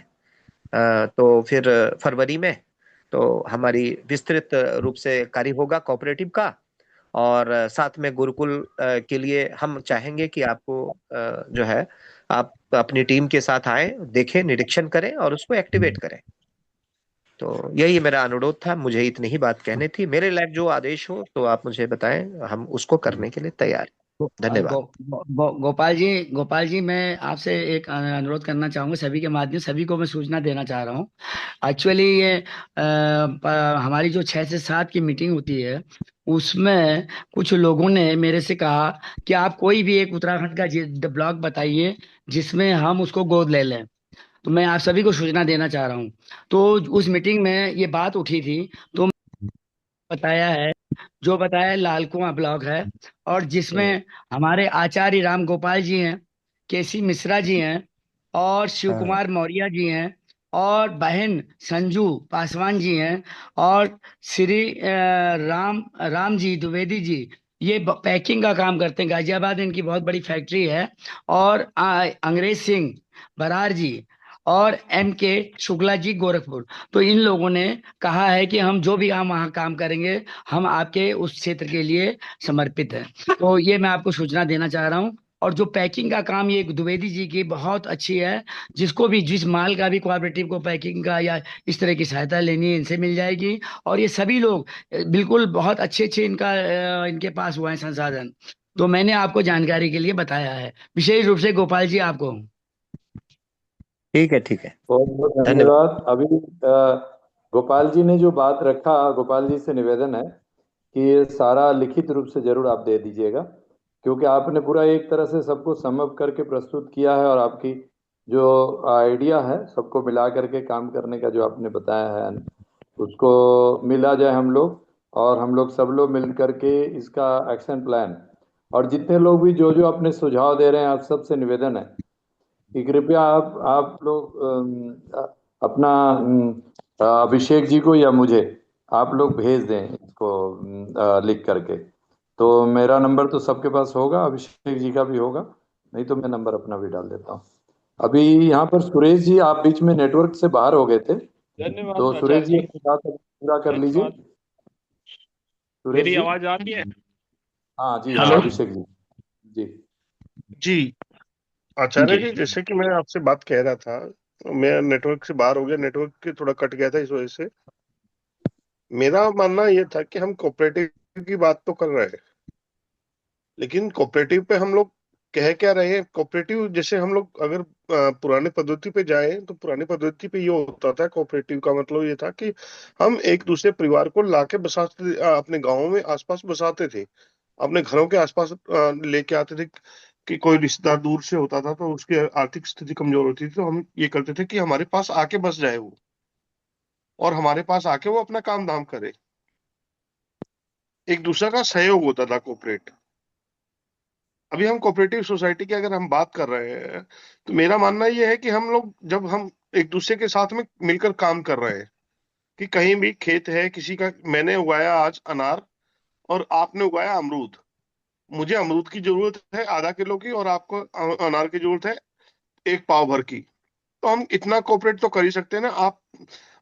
Speaker 10: तो फिर फरवरी में तो हमारी विस्तृत रूप से कार्य होगा कोऑपरेटिव का। और साथ में गुरुकुल के लिए हम चाहेंगे कि आपको जो है आप अपनी टीम के साथ आए, देखें, निरीक्षण करें और उसको एक्टिवेट करें। तो यही मेरा अनुरोध था, मुझे इतनी ही बात कहनी थी। मेरे लायक जो आदेश हो तो आप मुझे बताएं, हम उसको करने के लिए तैयार हैं। धन्यवाद।
Speaker 5: गोपाल जी, मैं आपसे एक अनुरोध करना चाहूंगा, सभी के माध्यम सभी को मैं सूचना देना चाह रहा हूँ। एक्चुअली ये हमारी जो 6 से 7 की मीटिंग होती है उसमें कुछ लोगों ने मेरे से कहा कि आप कोई भी एक उत्तराखंड का ब्लॉग बताइए जिसमें हम उसको गोद ले लें। तो मैं आप सभी को सूचना देना चाह रहा हूँ। तो उस मीटिंग में ये बात उठी थी, तो बताया है, जो बताया लाल कुआं ब्लॉक है, और जिसमें हमारे आचार्य राम गोपाल जी हैं, केसी मिश्रा जी हैं, और शिव कुमार मौर्य जी हैं, और बहन संजू पासवान जी हैं, और श्री राम जी द्विवेदी जी, ये पैकिंग का काम करते हैं, गाजियाबाद इनकी बहुत बड़ी फैक्ट्री है। और अंग्रेज सिंह बरार जी और M K शुक्ला जी गोरखपुर। तो इन लोगों ने कहा है कि हम जो भी हम वहाँ काम करेंगे हम आपके उस क्षेत्र के लिए समर्पित हैं। तो ये मैं आपको सूचना देना चाह रहा हूँ। और जो पैकिंग का काम ये द्विवेदी जी की बहुत अच्छी है, जिसको भी जिस माल का भी कोऑपरेटिव को पैकिंग का या इस तरह की सहायता लेनी है इनसे मिल जाएगी। और ये सभी लोग बिल्कुल बहुत अच्छे अच्छे इनके पास हुए हैं संसाधन। तो मैंने आपको जानकारी के लिए बताया है, विशेष रूप से गोपाल जी आपको।
Speaker 10: ठीक है, ठीक है,
Speaker 1: बहुत बहुत धन्यवाद। अभी गोपाल जी ने जो बात रखा, गोपाल जी से निवेदन है कि ये सारा लिखित रूप से जरूर आप दे दीजिएगा, क्योंकि आपने पूरा एक तरह से सबको समअप करके प्रस्तुत किया है और आपकी जो आइडिया है सबको मिला करके काम करने का जो आपने बताया है उसको मिला जाए हम लोग, और हम लोग सब लोग मिल करके इसका एक्शन प्लान, और जितने लोग भी जो जो अपने सुझाव दे रहे हैं, आप सबसे निवेदन है कि कृपया आप लोग अपना अभिषेक जी को या मुझे आप लोग भेज दें इसको लिख करके। तो मेरा नंबर तो सबके पास होगा, अभिषेक जी का भी होगा, नहीं तो मैं नंबर अपना भी डाल देता हूँ। अभी यहाँ पर सुरेश जी आप बीच में नेटवर्क से बाहर हो गए थे,
Speaker 2: धन्यवाद
Speaker 1: तो सुरेश जी अपनी बात पूरा कर लीजिए।
Speaker 2: धन्यवाद।
Speaker 1: सुरेश
Speaker 2: मेरी
Speaker 1: जी,
Speaker 2: आवाज आ रही है?
Speaker 1: हाँ जी, हाँ
Speaker 14: हेलो
Speaker 1: अभिषेक जी जी
Speaker 14: जी। आचार्य
Speaker 2: जी।
Speaker 14: जी, जैसे कि मैं आपसे बात कह रहा था, मैं नेटवर्क से बाहर हो गया, नेटवर्क के थोड़ा कट गया था, इस वजह से। मेरा मानना यह था कि हम कोऑपरेटिव की बात तो कर रहे हैं, लेकिन कोऑपरेटिव पे हम लोग कह क्या रहे हैं। कोऑपरेटिव जैसे हम लोग अगर पुराने पद्धति पे जाएं तो पुरानी पद्धति पे ये होता था, कोऑपरेटिव का मतलब ये था कि हम एक दूसरे परिवार को लाके बसाते, अपने गांवों में आसपास बसाते थे, अपने घरों के आसपास लेके आते थे। कि कोई रिश्तेदार दूर से होता था तो उसकी आर्थिक स्थिति कमजोर होती थी, तो हम ये करते थे कि हमारे पास आके बस जाए वो, और हमारे पास आके वो अपना काम धाम करे। एक दूसरे का सहयोग होता था कोऑपरेट। अभी हम कोऑपरेटिव सोसाइटी की अगर हम बात कर रहे हैं, तो मेरा मानना यह है कि हम लोग जब हम एक दूसरे के साथ में मिलकर काम कर रहे हैं, कि कहीं भी खेत है किसी का, मैंने उगाया आज अनार और आपने उगाया अमरूद, मुझे अमरूद की जरूरत है आधा किलो की और आपको अनार की जरूरत है 1 पाव भर की, तो हम इतना कोऑपरेट तो कर ही सकते हैं ना। आप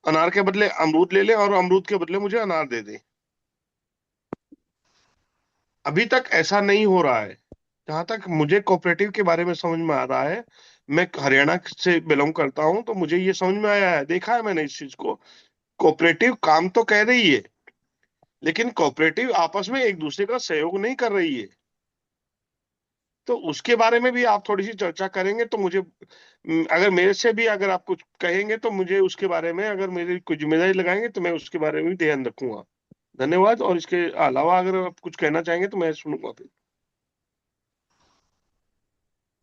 Speaker 14: अनार के बदले अमरूद ले लें और अमरूद के बदले मुझे अनार दे दें। अभी तक ऐसा नहीं हो रहा है। जहां तक मुझे कोऑपरेटिव के बारे में समझ में आ रहा है, मैं हरियाणा से बिलोंग करता हूं, तो मुझे ये समझ में आया है, देखा है मैंने इस चीज को। कोऑपरेटिव काम तो कह रही है, लेकिन कोऑपरेटिव आपस में एक दूसरे का सहयोग नहीं कर रही है। तो उसके बारे में भी आप थोड़ी सी चर्चा करेंगे तो मुझे अगर मेरे से भी अगर आप कुछ कहेंगे तो मुझे उसके बारे में, अगर मेरी कोई जिम्मेदारी लगाएंगे तो मैं उसके बारे में भी ध्यान रखूंगा। धन्यवाद। और इसके अलावा अगर आप कुछ कहना चाहेंगे तो मैं सुनूंगा फिर।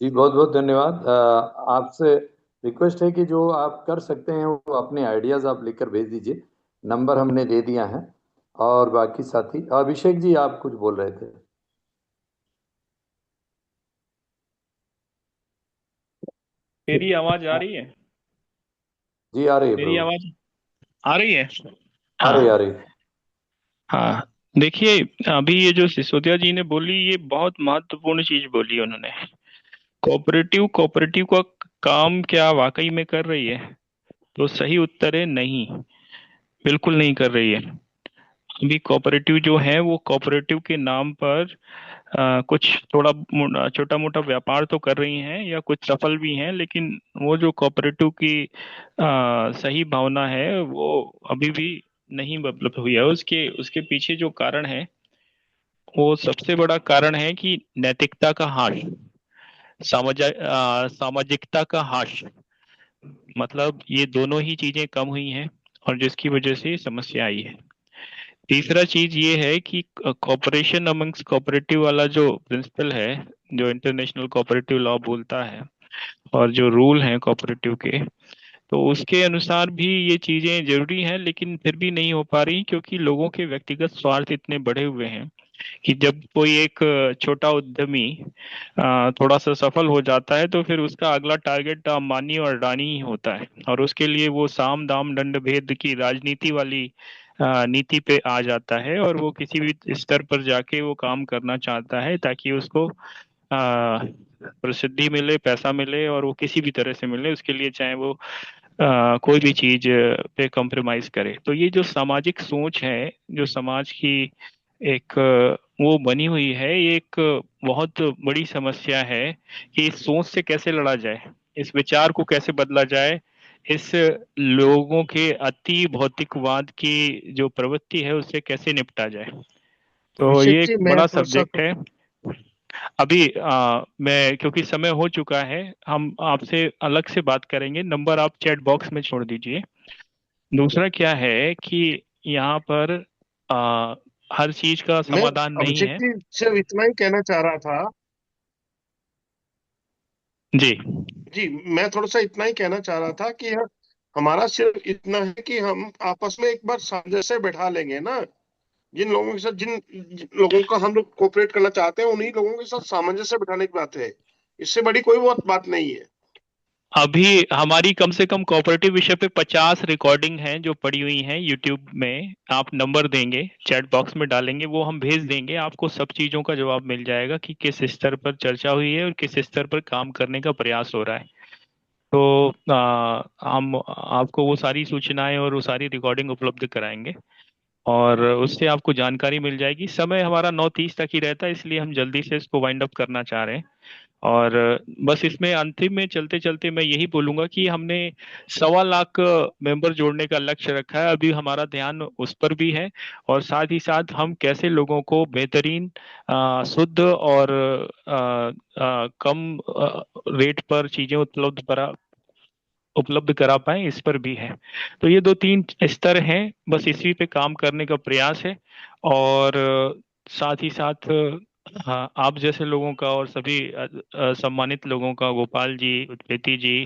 Speaker 1: जी बहुत बहुत धन्यवाद। आपसे रिक्वेस्ट है कि जो आप कर सकते हैं वो अपने आइडियाज आप लिखकर भेज दीजिए। नंबर हमने दे दिया है। और बाकी साथी, अभिषेक जी आप कुछ बोल रहे थे।
Speaker 2: मेरी आवाज आ रही है?
Speaker 1: जी आ रही है
Speaker 2: मेरी
Speaker 1: प्रभु।
Speaker 2: आवाज आ रही है?
Speaker 1: आ रही आ
Speaker 2: हाँ
Speaker 1: रही।
Speaker 2: हाँ। देखिए, अभी ये जो सिसोदिया जी ने बोली, ये बहुत महत्वपूर्ण चीज बोली उन्होंने। कोऑपरेटिव कोऑपरेटिव का काम क्या वाकई में कर रही है? तो सही उत्तर है नहीं, बिल्कुल नहीं कर रही है। अभी कोऑपरेटिव जो है वो कोऑपरेटिव के नाम पर कुछ थोड़ा छोटा मोटा व्यापार तो कर रही हैं, या कुछ सफल भी हैं, लेकिन वो जो कोऑपरेटिव की सही भावना है वो अभी भी नहीं डेवलप हुई है। उसके उसके पीछे जो कारण है, वो सबसे बड़ा कारण है कि नैतिकता का ह्रास, सामाजिकता का ह्रास। मतलब ये दोनों ही चीजें कम हुई हैं, और जिसकी वजह से ये समस्या आई है। तीसरा चीज ये है कि कॉपरेशन अमंग्स कोऑपरेटिव वाला जो प्रिंसिपल है, जो इंटरनेशनल कोऑपरेटिव लॉ बोलता है, और जो रूल हैं कोऑपरेटिव के, तो उसके अनुसार भी ये चीजें जरूरी हैं, लेकिन फिर भी नहीं हो पा रही, क्योंकि लोगों के व्यक्तिगत स्वार्थ इतने बढ़े हुए हैं कि जब कोई एक छोटा उद्यमी थोड़ा सा सफल हो जाता है, तो फिर उसका अगला टारगेट अंबानी और अडानी ही होता है, और उसके लिए वो साम दाम दंड भेद की राजनीति वाली नीति पे आ जाता है, और वो किसी भी स्तर पर जाके वो काम करना चाहता है ताकि उसको प्रसिद्धि मिले, पैसा मिले, और वो किसी भी तरह से मिले, उसके लिए चाहे वो कोई भी चीज पे कॉम्प्रोमाइज करे। तो ये जो सामाजिक सोच है, जो समाज की एक वो बनी हुई है, ये एक बहुत बड़ी समस्या है कि इस सोच से कैसे लड़ा जाए, इस विचार को कैसे बदला जाए, इस लोगों के अति भौतिकवाद की जो प्रवृत्ति है उससे कैसे निपटा जाए। तो
Speaker 14: अभिषेक
Speaker 2: ये
Speaker 14: जी,
Speaker 2: एक
Speaker 14: मैं
Speaker 2: बड़ा
Speaker 14: थोड़ा सा
Speaker 2: सब्जेक्ट है। अभी मैं, क्योंकि समय हो चुका है, हम आपसे अलग से बात करेंगे। नंबर आप चैट बॉक्स में छोड़ दीजिए। दूसरा क्या है कि यहाँ पर आ, हर चीज का
Speaker 14: मैं
Speaker 2: समाधान नहीं
Speaker 14: अभिषेक
Speaker 2: है।
Speaker 14: जी सिर्फ इतना ही कहना चाह रहा था।
Speaker 2: जी
Speaker 14: जी, मैं थोड़ा सा इतना ही कहना चाह रहा था कि हमारा सिर्फ इतना है कि हम आपस में एक बार सामंजस्य बैठा लेंगे ना। जिन लोगों के साथ, जिन लोगों का हम लोग कोऑपरेट करना चाहते हैं, उन्हीं लोगों के साथ सामंजस्य बैठाने की बात है। इससे बड़ी कोई बहुत बात नहीं है।
Speaker 2: अभी हमारी कम से कम कोऑपरेटिव विषय पे 50 रिकॉर्डिंग हैं जो पड़ी हुई हैं यूट्यूब में। आप नंबर देंगे, चैट बॉक्स में डालेंगे, वो हम भेज देंगे, आपको सब चीजों का जवाब मिल जाएगा कि किस स्तर पर चर्चा हुई है और किस स्तर पर काम करने का प्रयास हो रहा है। तो हम आपको वो सारी सूचनाएं और वो सारी रिकॉर्डिंग उपलब्ध कराएंगे, और उससे आपको जानकारी मिल जाएगी। समय हमारा 9:30 तक ही रहता है, इसलिए हम जल्दी से इसको वाइंड अप करना चाह रहे हैं। और बस इसमें अंतिम में चलते चलते मैं यही बोलूंगा कि हमने 1.25 लाख मेंबर जोड़ने का लक्ष्य रखा है। अभी हमारा ध्यान उस पर भी है, और साथ ही साथ हम कैसे लोगों को बेहतरीन शुद्ध और कम रेट पर चीजें उपलब्ध करा पाए, इस पर भी है। तो ये 2-3 स्तर हैं, बस इसी पे काम करने का प्रयास है। और साथ ही साथ हाँ, आप जैसे लोगों का और सभी सम्मानित लोगों का, गोपाल जी, उत्पेती जी,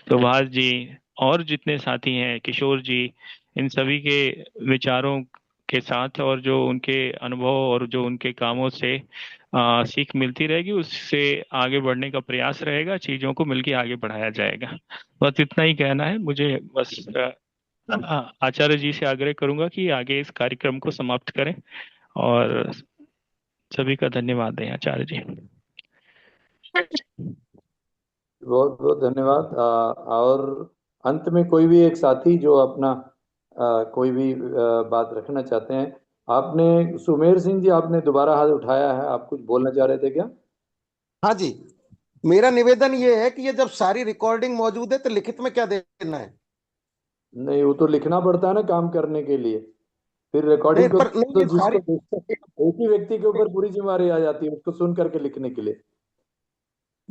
Speaker 2: सुभाष जी, और जितने साथी हैं, किशोर जी, इन सभी के विचारों के साथ, और जो उनके अनुभव और जो उनके कामों से सीख मिलती रहेगी, उससे आगे बढ़ने का प्रयास रहेगा, चीजों को मिलकर आगे बढ़ाया जाएगा। बस इतना ही कहना है मुझे। बस आचार्य जी से आग्रह करूंगा कि आगे इस कार्यक्रम को समाप्त करें, और सभी का धन्यवाद दें आचार्य जी।
Speaker 1: बहुत बहुत धन्यवाद। और अंत में कोई भी एक साथी जो अपना कोई भी बात रखना चाहते हैं। आपने, सुमेर सिंह जी, आपने दोबारा हाथ उठाया है, आप कुछ बोलना चाह रहे थे क्या?
Speaker 13: हाँ जी, मेरा निवेदन ये है कि ये जब सारी रिकॉर्डिंग मौजूद है तो लिखित में क्या देना है?
Speaker 1: नहीं, वो तो लिखना पड़ता है ना काम करने के लिए। फिर
Speaker 13: नहीं
Speaker 1: रिकॉर्डिंग को
Speaker 13: पर नहीं,
Speaker 1: तो
Speaker 13: ये
Speaker 1: जिसको
Speaker 13: सारी
Speaker 1: देखता है, एक ही व्यक्ति के ऊपर पूरी जिम्मेदारी आ जाती है उसको सुन करके लिखने के लिए।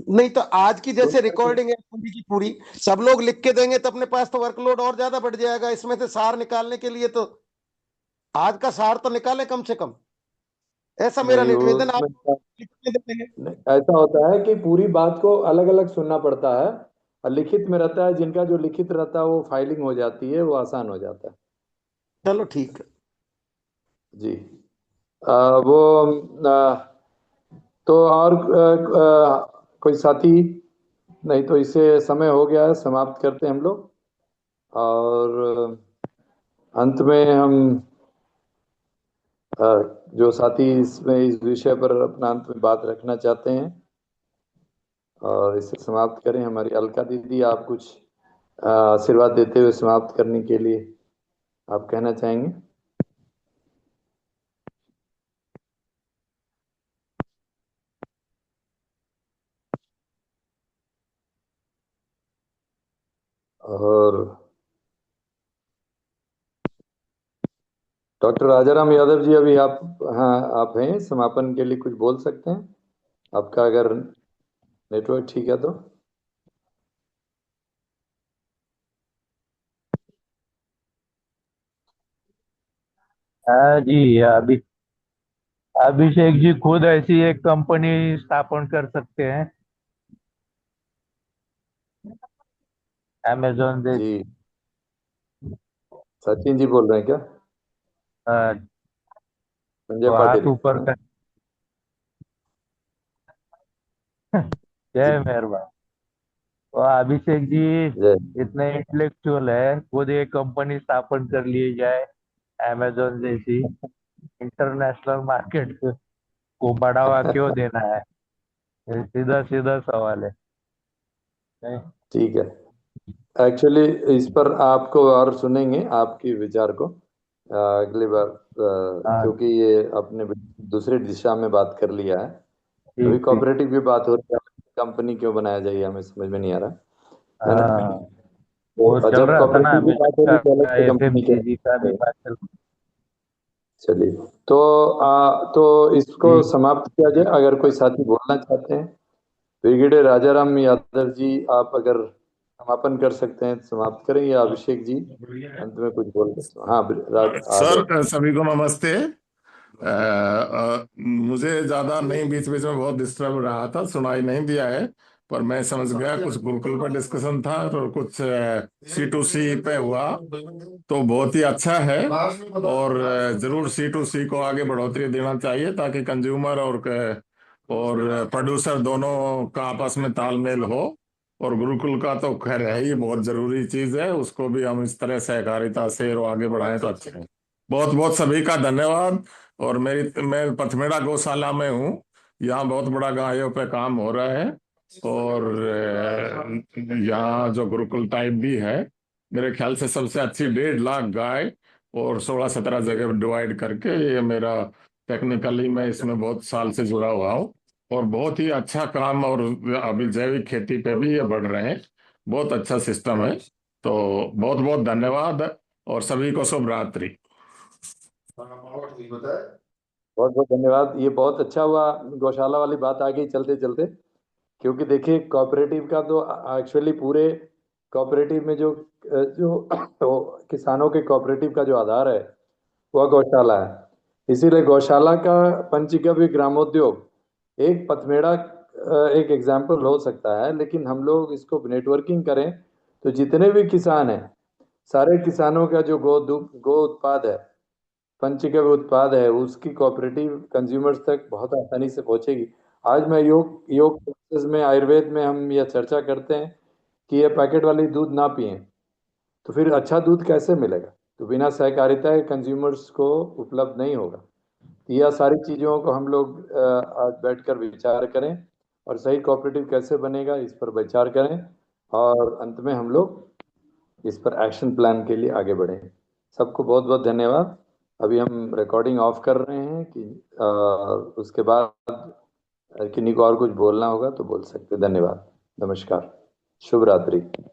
Speaker 13: नहीं तो आज की
Speaker 1: सुन
Speaker 13: जैसे
Speaker 1: करके
Speaker 13: रिकॉर्डिंग है पूरी की पूरी, सब लोग लिख के देंगे तो अपने पास तो वर्कलोड और ज्यादा बढ़ जाएगा। इसमें से सार निकालने के लिए तो आज का सार तो निकाले कम से कम, ऐसा मेरा
Speaker 1: नहीं, वो
Speaker 13: निवेदन। आप
Speaker 1: उसमें
Speaker 13: लिख के दे देंगे।
Speaker 1: नहीं, ऐसा होता है कि पूरी बात को अलग अलग सुनना पड़ता है, और लिखित में रहता है, जिनका जो लिखित रहता है वो फाइलिंग हो जाती है, वो आसान हो जाता है।
Speaker 13: चलो ठीक है
Speaker 1: जी। वो तो और कोई साथी? नहीं तो इसे समय हो गया है, समाप्त करते हैं हम लोग। और अंत में हम अ, जो साथी इसमें इस विषय पर अपना अंत में बात रखना चाहते हैं और इसे समाप्त करें। हमारी अलका दीदी, आप कुछ आशीर्वाद देते हुए समाप्त करने के लिए आप कहना चाहेंगे? और डॉक्टर राजाराम यादव जी, अभी आप, हाँ, आप हैं, समापन के लिए कुछ बोल सकते हैं आपका, अगर नेटवर्क ठीक है तो।
Speaker 15: हाँ जी, अभी अभिषेक जी खुद ऐसी एक कंपनी स्थापन कर सकते हैं, अमेजोन
Speaker 1: जी,
Speaker 15: जैसी।
Speaker 1: सचिन जी बोल रहे हैं क्या?
Speaker 15: अ,
Speaker 1: संजय
Speaker 15: तो हाथ
Speaker 1: पाटिल।
Speaker 15: ऊपर कर।
Speaker 1: जी,
Speaker 15: जय मेहरबान। तो अभिषेक जी
Speaker 1: जय।
Speaker 15: इतने इंटेलेक्चुअल है, खुद एक कंपनी स्थापन कर लिए जाए अमेजोन जैसी। इंटरनेशनल मार्केट को बढ़ावा क्यों देना है? ये सीधा सीधा सवाल है। नहीं?
Speaker 1: ठीक है। एक्चुअली इस पर आपको और सुनेंगे आपकी विचार को अगली बार,
Speaker 15: हाँ,
Speaker 1: क्योंकि ये आपने दूसरी दिशा में बात कर लिया है। अभी
Speaker 15: ठीक ठीक।
Speaker 1: कोऑपरेटिव की बात हो रही है, कंपनी क्यों बनाया जाए हमें समझ में नहीं आ रहा है ना।
Speaker 15: हाँ, वो
Speaker 1: तो
Speaker 15: चल
Speaker 1: जब
Speaker 15: रहा था ना
Speaker 1: कोऑपरेटिव की बात हो रही है तो अलग
Speaker 15: अमेरिका
Speaker 1: से कंपनी के।
Speaker 15: एफएमसीजी का भी बात चल।
Speaker 1: चलिए, तो तो इसको
Speaker 15: जी
Speaker 1: समाप्त किया जाए। अगर कोई साथी बोलना चाहते हैं, ब्रिगेडियर राजाराम यादव जी, आप अगर समापन कर सकते हैं तो समाप्त करें, या अभिषेक जी अंत में कुछ बोल सकते हो? हाँ, आ गए।
Speaker 8: सर सभी को नमस्ते। मुझे ज्यादा नहीं, बीच बीच में बहुत डिस्टर्ब रहा था, सुनाई नहीं दिया है, पर मैं समझ गया कुछ गुरुकुल पर डिस्कशन था और कुछ C2C पे हुआ, तो बहुत ही अच्छा है। और जरूर C2C को आगे बढ़ोतरी देना चाहिए ताकि कंज्यूमर और प्रोड्यूसर दोनों का आपस में तालमेल हो। और गुरुकुल का तो खैर है ही, बहुत जरूरी चीज है, उसको भी हम इस तरह सहकारिता से और आगे बढ़ाएं तो अच्छा है। बहुत बहुत सभी का धन्यवाद। और मैं पथमेड़ा गौशाला में हूँ, यहाँ बहुत बड़ा गायों पे काम हो रहा है। और यहाँ जो गुरुकुल टाइप भी है, मेरे ख्याल से सबसे अच्छी 1.5 लाख गाय और 16-17 जगह डिवाइड करके, ये मेरा टेक्निकली मैं इसमें बहुत साल से जुड़ा हुआ हूँ। और बहुत ही अच्छा काम, और अभी जैविक खेती पे भी ये बढ़ रहे हैं, बहुत अच्छा सिस्टम है। तो बहुत बहुत धन्यवाद और सभी को शुभ रात्रि।
Speaker 1: बहुत बहुत धन्यवाद। ये बहुत अच्छा हुआ, गौशाला वाली बात आ गई चलते चलते, क्योंकि देखिए कोऑपरेटिव का तो एक्चुअली पूरे कोऑपरेटिव में जो जो तो किसानों के कोऑपरेटिव का जो आधार है वह गौशाला है। इसीलिए गौशाला का पंचगव्य ग्रामोद्योग एक पथमेड़ा एक एग्जाम्पल हो सकता है, लेकिन हम लोग इसको नेटवर्किंग करें तो जितने भी किसान हैं, सारे किसानों का जो गो उत्पाद है, पंचगव्य उत्पाद है, उसकी कोऑपरेटिव कंज्यूमर्स तक बहुत आसानी से पहुंचेगी। आज मैं योग योग क्लासेस में, आयुर्वेद में हम यह चर्चा करते हैं कि ये पैकेट वाली दूध ना पिएं, तो फिर अच्छा दूध कैसे मिलेगा? तो बिना सहकारिता के कंज्यूमर्स को उपलब्ध नहीं होगा। तो यह सारी चीज़ों को हम लोग आज बैठकर विचार करें, और सही कोऑपरेटिव कैसे बनेगा इस पर विचार करें, और अंत में हम लोग इस पर एक्शन प्लान के लिए आगे बढ़ें। सबको बहुत बहुत धन्यवाद। अभी हम रिकॉर्डिंग ऑफ कर रहे हैं कि उसके बाद अगर किन्हीं को और कुछ बोलना होगा तो बोल सकते हैं। धन्यवाद। नमस्कार। शुभ रात्रि।